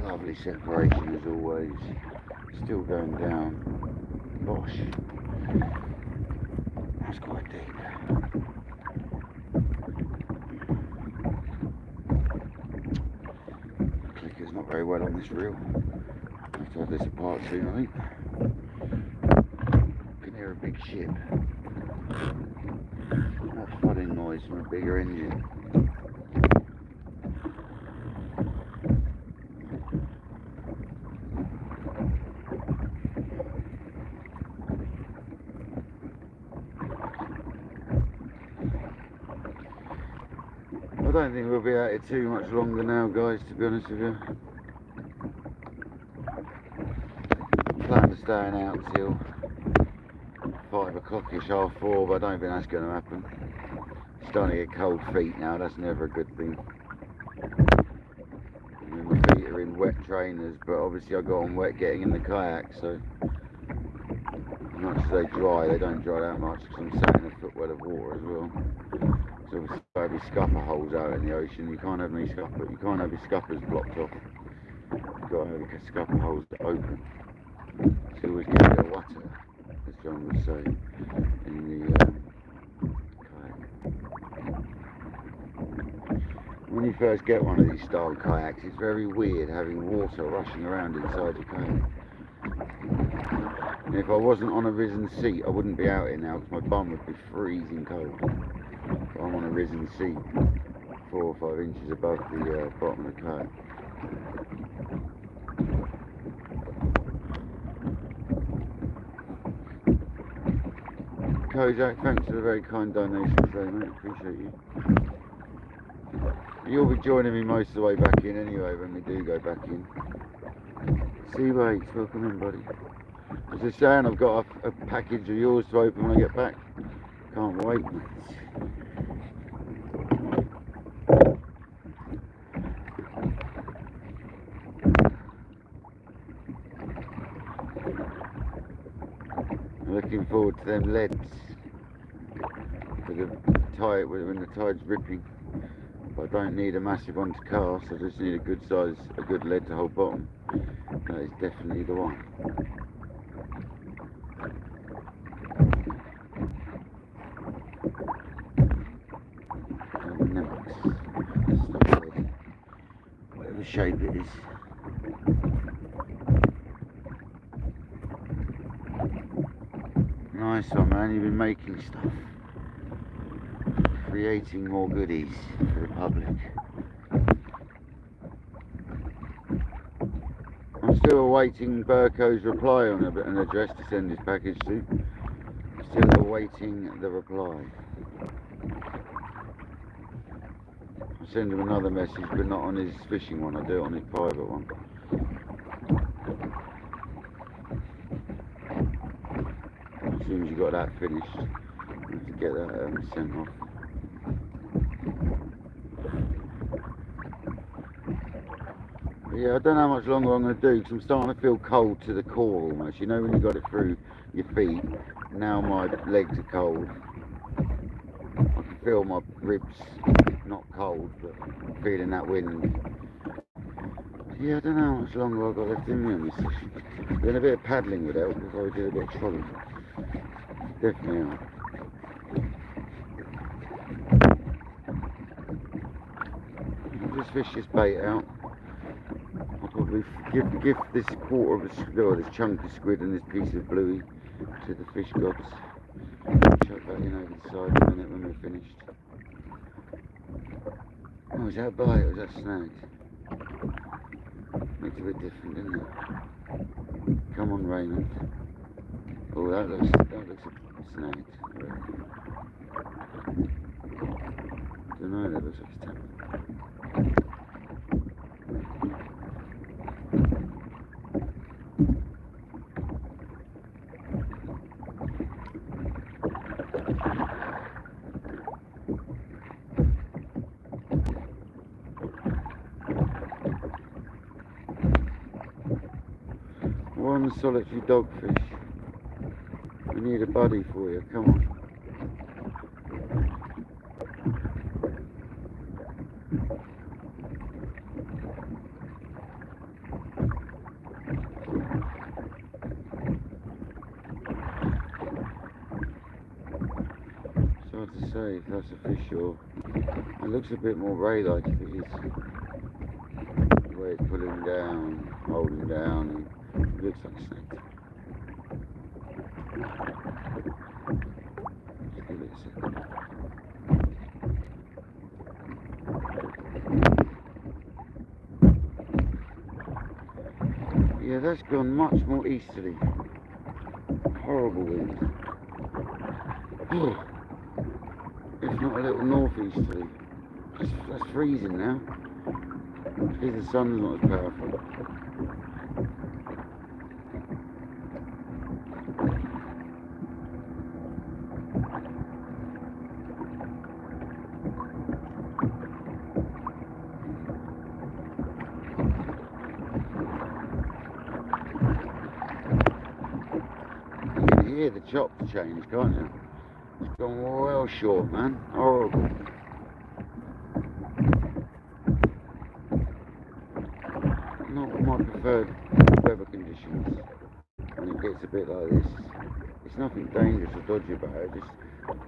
Lovely separation as always. Still going down. Gosh, that's quite deep. The clicker's not very well on this reel. I have to have this apart soon, I think. A big ship. That thudding noise from a bigger engine. I don't think we'll be at it too much longer now, guys, to be honest with you. staying out till 5 o'clock-ish, half 4, but I don't think that's going to happen. It's starting to get cold feet now, that's never a good thing. I mean, my feet are in wet trainers, but obviously I got on wet getting in the kayak, so as much as they dry, they don't dry that much because I'm sat in a footwell of water as well. So obviously there be scupper holes out in the ocean. You can't have any scupper, you can't have your scuppers blocked off. You've got to have your scupper holes open. So you always get a bit of water, as John would say, in the kayak. When you first get one of these style kayaks, it's very weird having water rushing around inside your kayak. And if I wasn't on a risen seat, I wouldn't be out here now because my bum would be freezing cold. But I'm on a risen seat, 4 or 5 inches above the bottom of the kayak. Kojak, thanks for the very kind donation today, mate. Appreciate you. You'll be joining me most of the way back in anyway when we do go back in. Seaways, welcome in, buddy. As I was saying, I've got a package of yours to open when I get back. Can't wait, mate. Looking forward to them leads for the tide when the tide's ripping. But I don't need a massive one to cast. I just need a good size, a good lead to hold bottom. That is definitely the one. Whatever shape it is. Nice one, man. You've been making stuff, creating more goodies for the public. I'm still awaiting Burko's reply on an address to send his package to. Still awaiting the reply. I'll send him another message, but not on his fishing one. I'll do it on his private one. As soon as you got that finished, you have to get that sent off. But yeah, I don't know how much longer I'm going to do because I'm starting to feel cold to the core almost. You know when you got it through your feet, now my legs are cold. I can feel my ribs not cold, but feeling that wind. Yeah, I don't know how much longer I've got left in me on this session. Doing a bit of paddling would help before I do a bit of trolling. Definitely out. I'll just fish this bait out. I'll probably give this quarter of a squid, or this chunk of squid and this piece of bluey to the fish gods. Chuck that in over the side in a minute when we're finished. Oh, is that a bite or is that snagged? Makes it a bit different, doesn't it? Come on, Raymond. Oh, that looks a snagged. Don't know, that looks like it's tapped. One solitary dogfish. We need a buddy for you, come on. It's hard to say if that's a fish or... It looks a bit more ray-like if it is. The way it's pulling down, holding down, and it looks like a snake. Just give it a second. Yeah, that's gone much more easterly. Horrible wind. If not a little northeasterly. That's freezing now. Because the sun's not as powerful. hear the chops change, can't you? It's gone well short, man. Horrible. Not my preferred weather conditions. When it gets a bit like this, it's nothing dangerous or dodgy about it. Just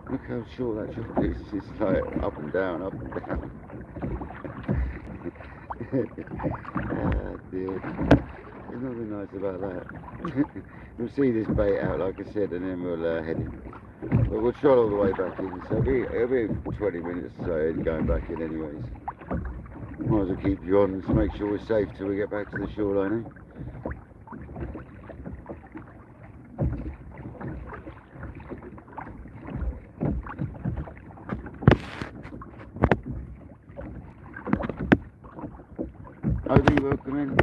look how short that chop is. It's like up and down, up and down. Ah, dear. There's nothing nice about that. We'll see this bait out, like I said, and then we'll head in. But we'll trot all the way back in, so it'll be 20 minutes or so going back in anyways. Might as well keep you on to make sure we're safe till we get back to the shoreline, eh? Hopefully welcome in.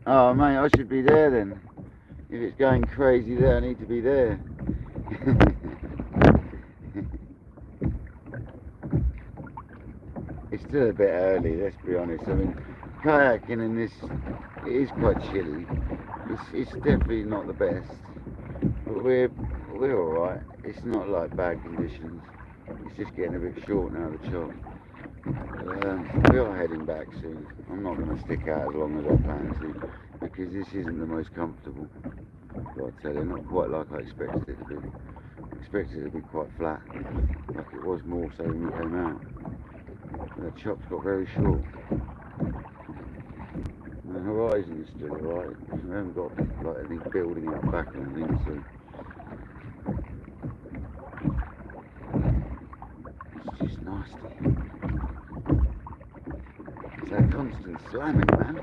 Oh mate, I should be there then. If it's going crazy there, I need to be there. It's still a bit early, let's be honest. I mean, kayaking in this, it is quite chilly. It's definitely not the best, but we're alright. It's not like bad conditions. It's just getting a bit short now, the chop. We are heading back soon. I'm not going to stick out as long as I plan to, because this isn't the most comfortable. But I tell you, not quite like I expected it to be. I expected it to be quite flat, like it was more so when we came out. And the chops got very short. And the horizon is still alright. We haven't got like anything building out back or anything, so it's just nasty. It's that constant slamming, man.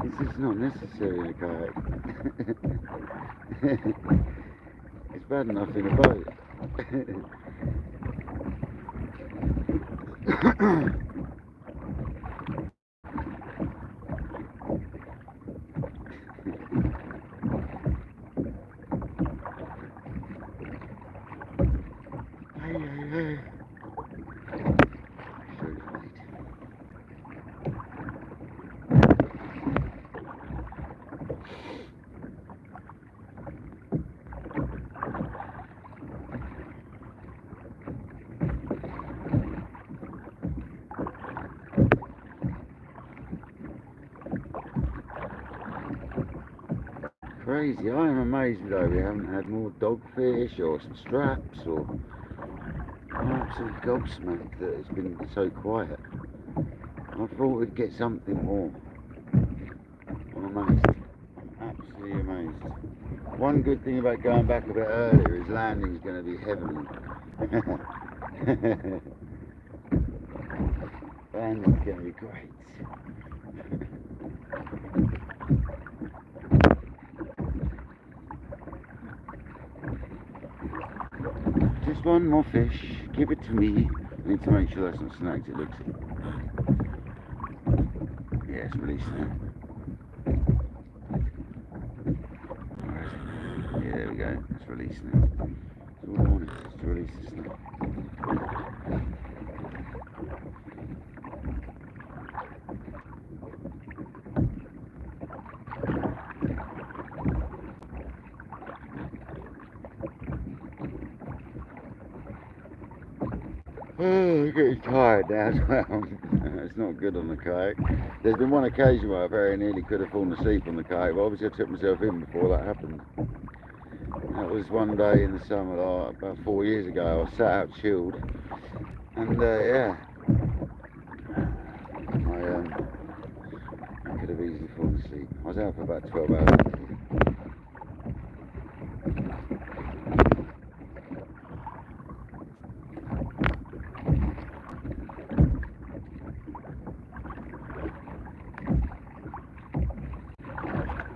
It's just not necessary in a kayak. It's bad enough in a boat. Hey. Crazy, I am amazed though we haven't had more dogfish or some straps, or I'm absolutely gobsmacked that it's been so quiet. I thought we'd get something more. I'm amazed. I'm absolutely amazed. One good thing about going back a bit earlier is landing's going to be heavenly. Landing's going to be great. Just one more fish. Give it to me. I need to make sure that's not snagged. It looks. Yeah, it's released now. Yeah, there we go. It's released now. That's all I wanted, is to release the snake. Oh, I'm getting tired now as well. It's not good on the kayak. There's been one occasion where I very nearly could have fallen asleep on the kayak, but obviously I took myself in before that happened. That was one day in the summer, like, about 4 years ago. I sat out chilled, and yeah, I could have easily fallen asleep. I was out for about 12 hours.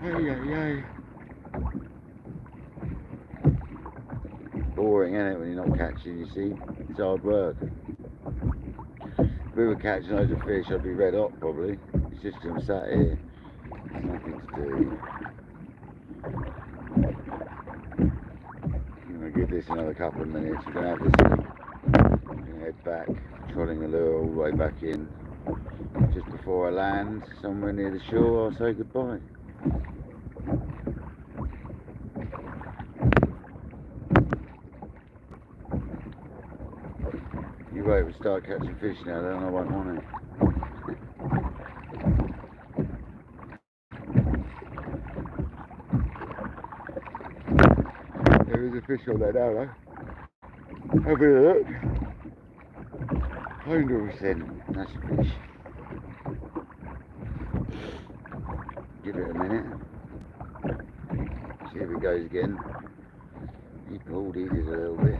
Hey. Boring, isn't it, when you're not catching, you see? It's hard work. If we were catching loads of fish, I'd be red hot probably. It's just because I'm sat here. There's nothing to do. I'm going to give this another couple of minutes. We're going to have this. I'm going to head back, trolling the lure all the way back in. Just before I land somewhere near the shore, I'll say goodbye. You wait, we'll start catching fish now, then I won't want it. There is a fish on there now, though. Have a look. 100%, that's a fish. Give it a minute. See if it goes again. He pulled, he did a little bit.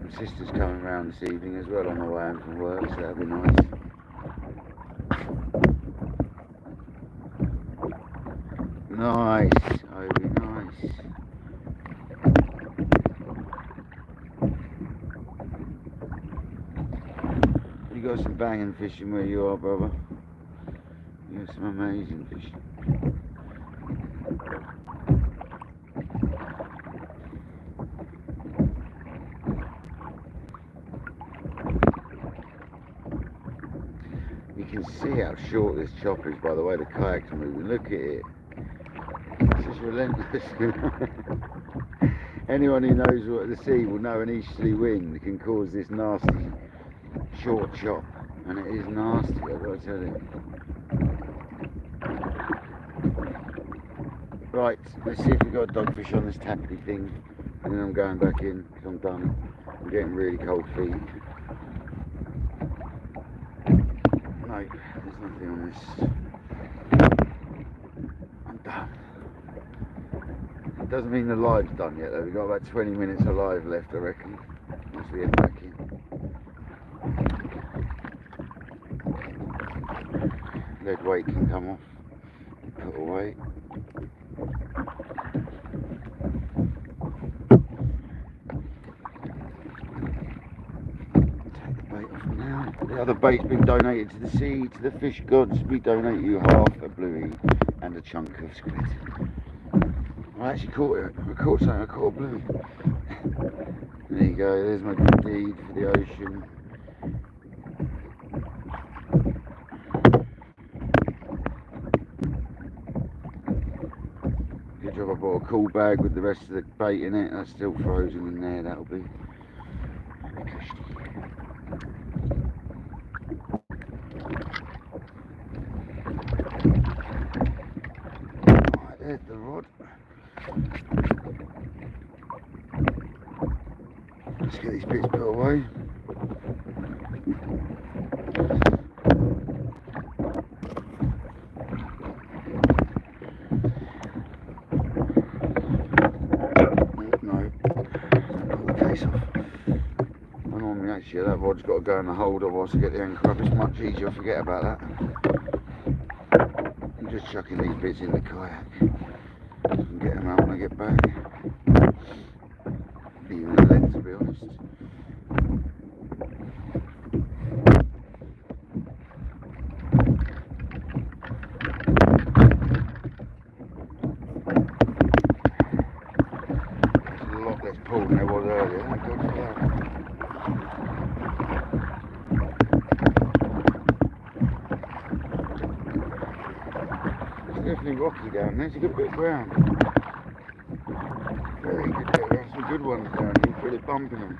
My sister's coming round this evening as well on the way home from work, so that'll be nice. Nice, Obi, nice. You got some banging fishing where you are, brother. You got some amazing fishing. You can see how short this chop is by the way the kayak's moving. Look at it. It's just relentless. Anyone who knows what the sea will know an easterly wind can cause this nasty short chop, and it is nasty, I've got to tell you. Right, let's see if we've got a dogfish on this tackly thing, and then I'm going back in because I'm done. I'm getting really cold feet. No, there's nothing on this. I'm done. It doesn't mean the live's done yet though. We've got about 20 minutes of live left, I reckon, once we get back in. Lead weight can come off, put away. Take the bait off now. The other bait's been donated to the sea, to the fish gods. We donate you half a bluey and a chunk of squid. I actually caught it. I caught something. I caught a bluey. There you go. There's my good deed for the ocean. Good job I bought a cool bag with the rest of the bait in it. That's still frozen in there. That'll be cushy. Right, there's the rod. Let's get these bits put away. Actually, that rod's got to go in the holder whilst I get the anchor up. It's much easier, I forget about that. I'm just chucking these bits in the kayak and get them out when I get back. Even the lead, to be honest. There's a lot less pull than there was earlier, thank God for that. Definitely rocky down there, it's a good bit of ground. Very good bit of ground, some good ones down here, really bumping them.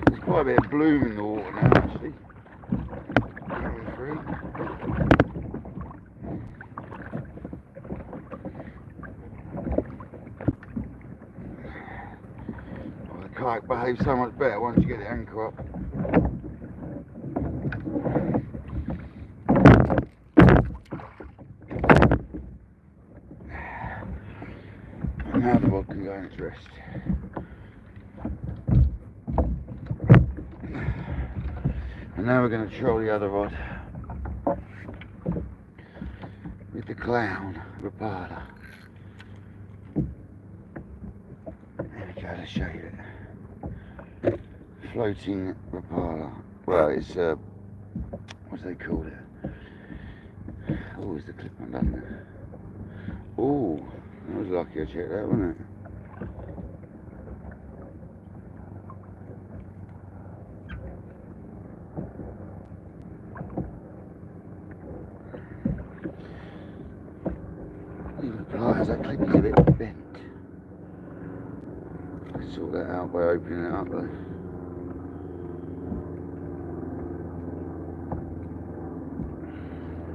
There's quite a bit of bloom in the water now actually. Coming through. Oh, the kayak behaves so much better once you get the anchor up. Now the rod can go in its rest. And now we're going to troll the other rod with the clown Rapala. There we go, let's show you it. Floating Rapala. Well, it's what's they called it? Oh, is the clip on done there? Oh, that was lucky I checked that, wasn't it? Guys, that clip is a bit bent. I can sort that out by opening it up though.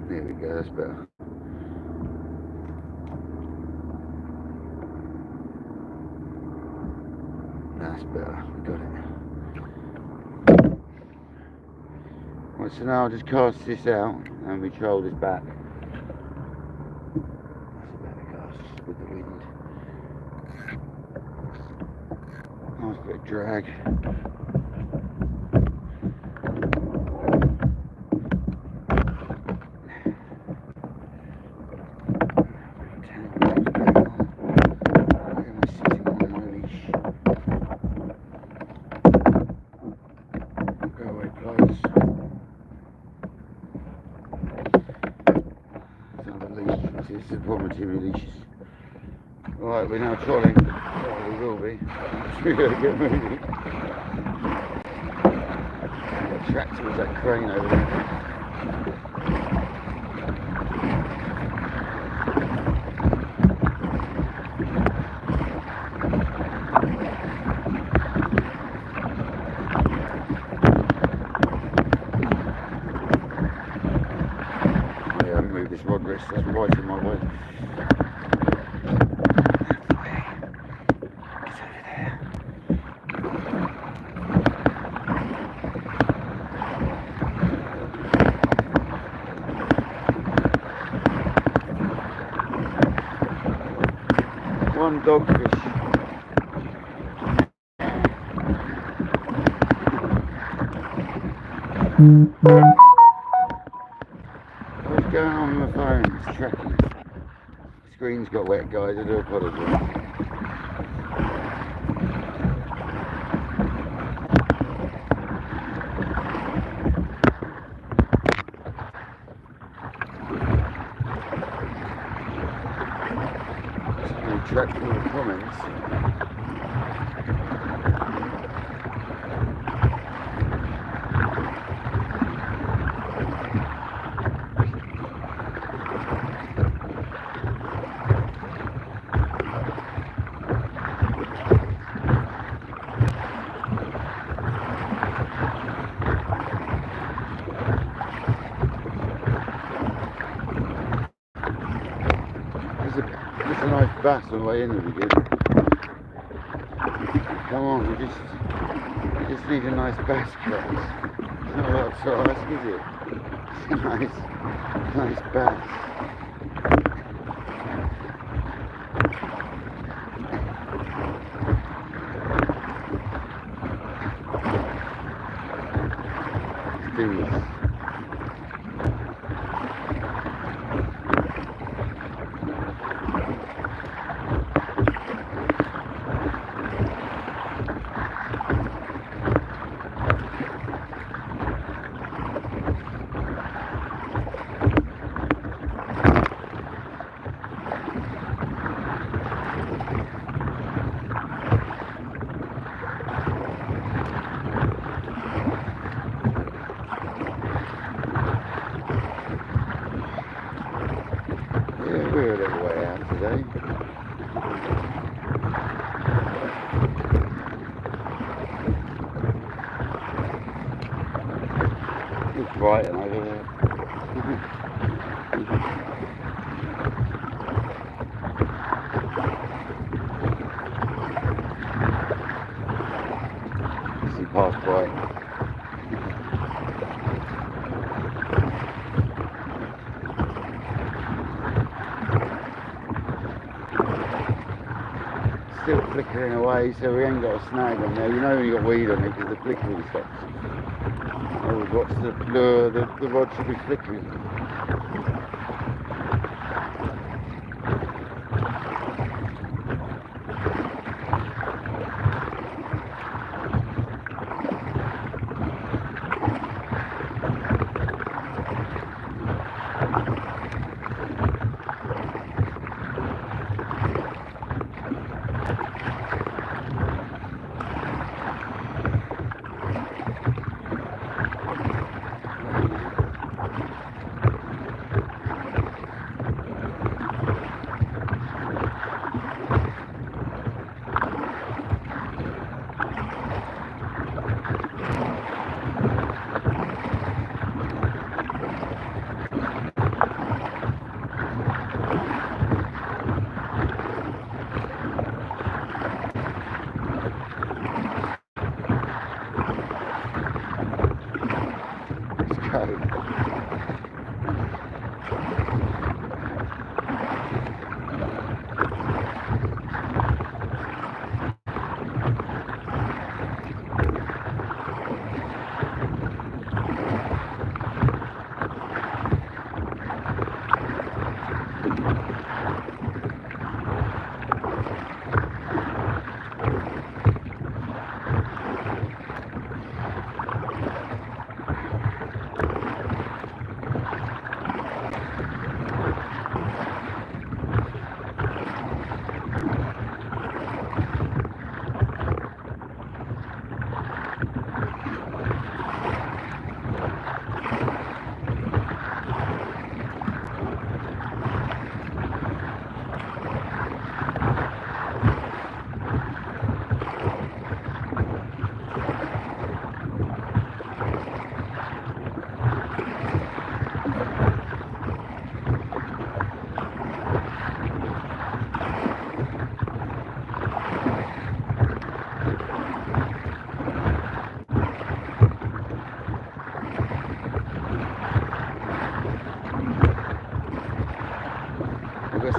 There we go, that's better. That's better, we got it. Right, so now I'll just cast this out and we troll this back. That's a better cast with the wind. Nice bit of drag. It's the property releases. Right, we're now trolling. Oh, we will be. We're going to get moving. That tractor was that crane over there. This rod rest is right in my way. It's over there. One dogfish. What's going on with my phone? It's tracking. The screen's got wet, guys. I do apologise. Somebody tracked all the comments. There's a nice bass on the way in, would be good. Come on, we just need a nice bass catch. It's not a lot to ask, is it? It's a nice bass. Let's do this. We're a little way out today. It's bright and over there. See past bright. Still flickering away, so we ain't got a snag on there. You know when you got weed on it because the flickering stops. Always watch the lure, the rod should be flickering.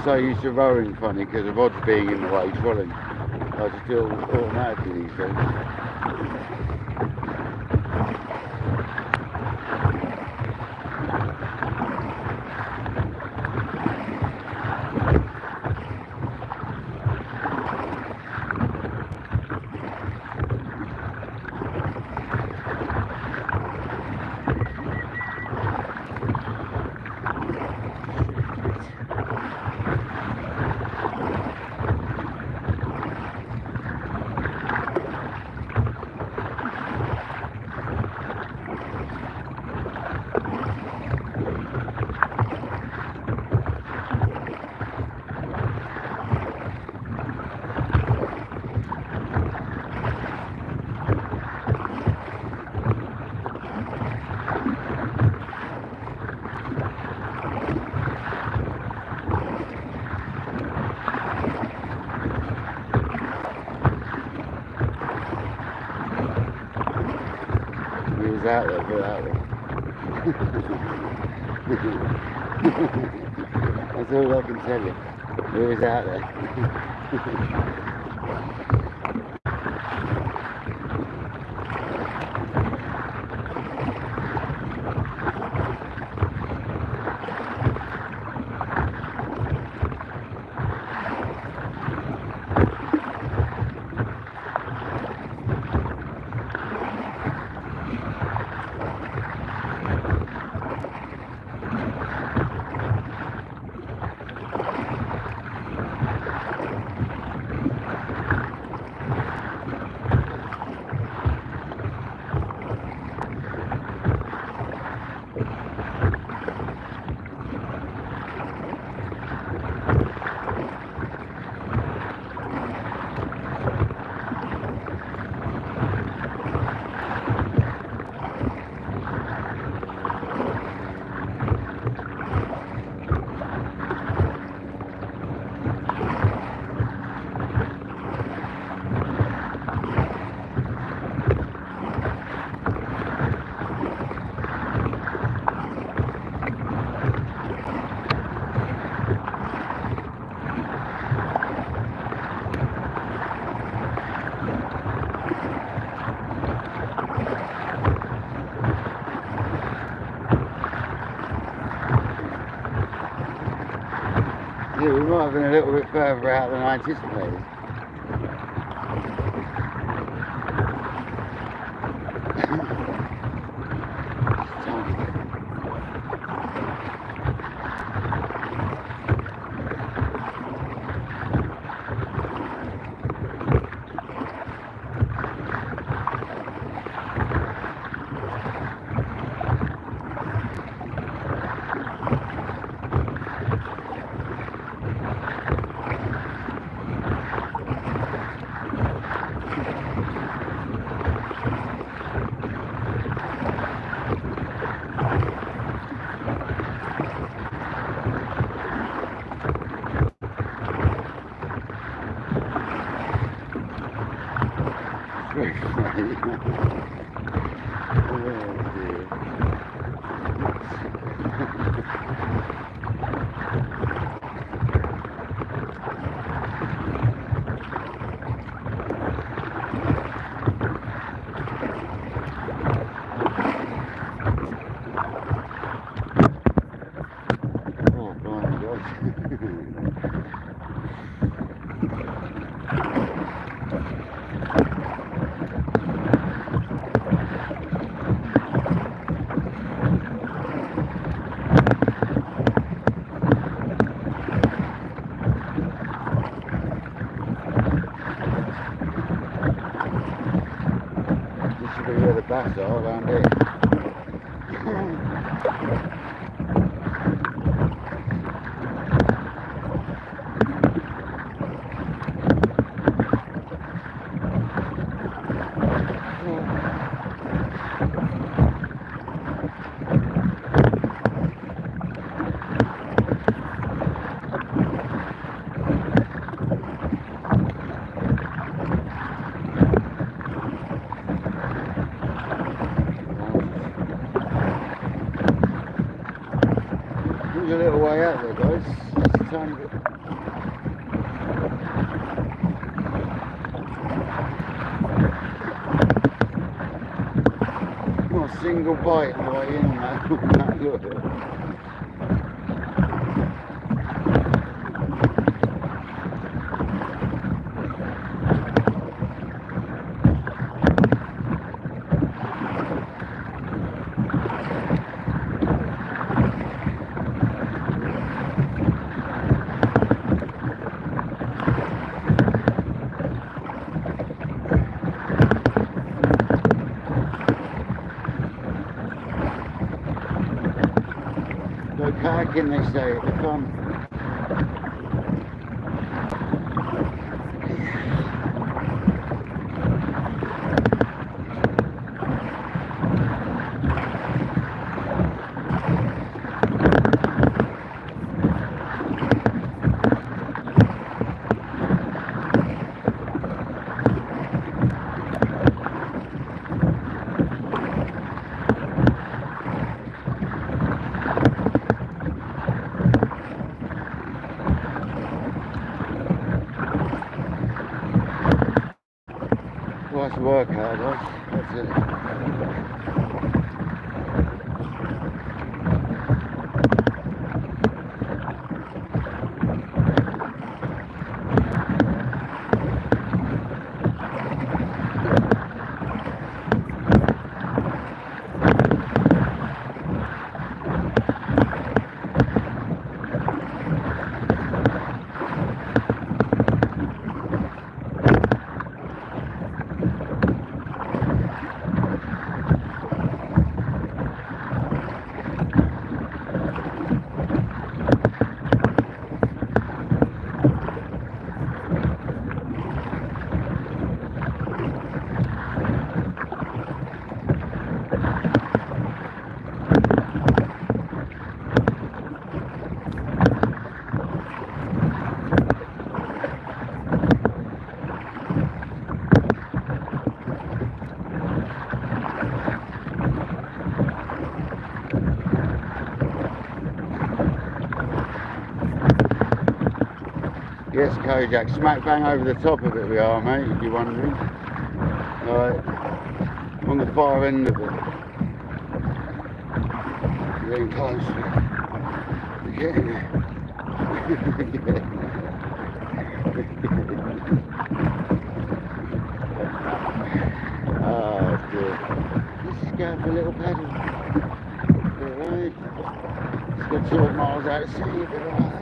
so used to rowing funny because of odds being in the way trolling. I just do it automatically these days. He was out there, put it out there. That's all I can tell you. He was out there. Yeah, we might have been a little bit further out than I anticipated. Very funny. Oh dear. Oh, blimey, God. This should be where the bats are around here. a single bite on the way in on that lure. Go kayaking, they say, at the fun. Nice workout, that's it. Yes, Kojak, smack bang over the top of it we are, mate, if you're wondering. Right, on the far end of it. We're getting close. We're getting there. Oh, that's good. Let's just go for a little paddle. Alright. Let's go 2 miles out of sea, but alright.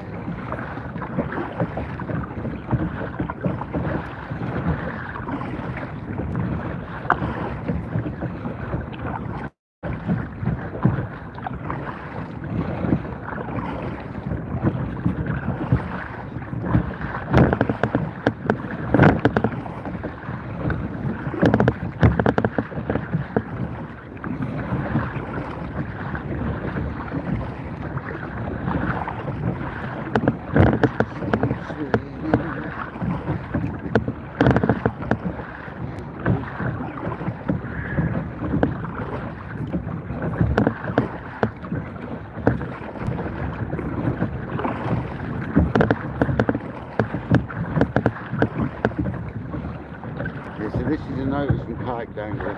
So this is a notice from KayakDangler.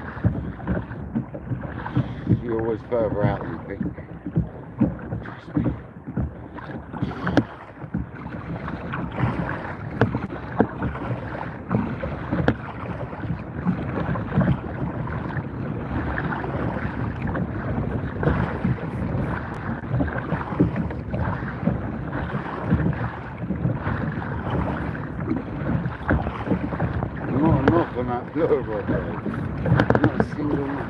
You're always further out than you think. Trust me. Not a knock on that lure rod though. Not a single knock.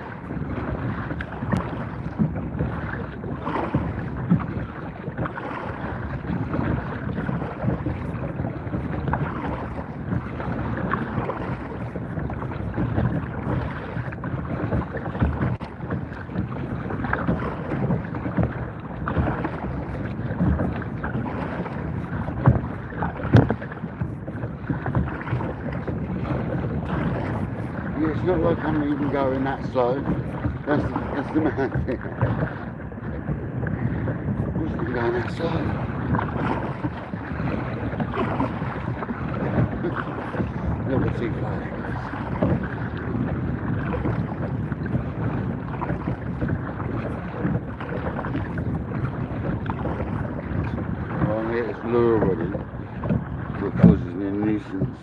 Yeah, it's not like I'm even going that slow. That's the mad thing. I wasn't even going that slow. Never too far. absolutely a nuisance.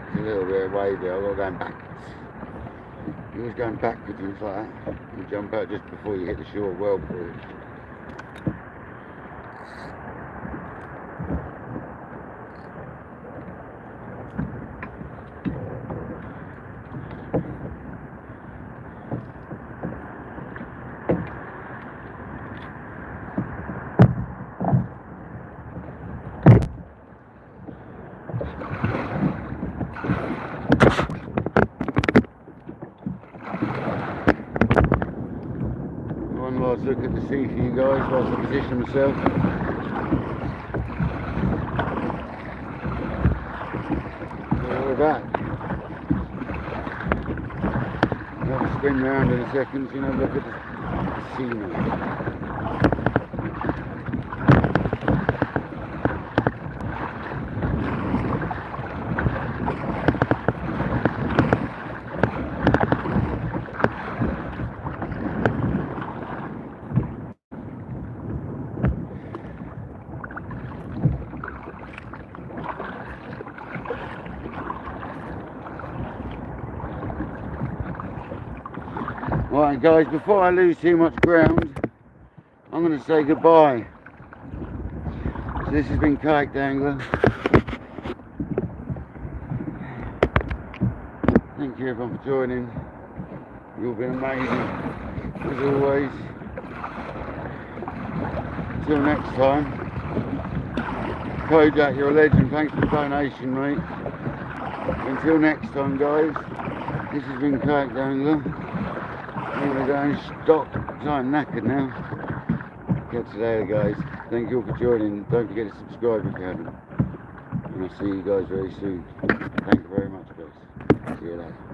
It's a little bit of wave there, I'm going backwards. You're always going backwards and it's like that. You jump out just before you hit the shore, well for it. One last look at the sea for you guys whilst I position myself. So we're back. I'll have to spin round in a second so you know, look at the scenery. Right guys, before I lose too much ground, I'm going to say goodbye. So this has been KayakDangler. Thank you everyone for joining. You've been amazing, as always. Until next time. Kodak, you're a legend. Thanks for the donation, mate. Until next time, guys. This has been KayakDangler. I'm going to go and stop, because I'm knackered now. Catch you later, guys. Thank you all for joining. Don't forget to subscribe if you haven't. And I'll see you guys very soon. Thank you very much, guys. See you later.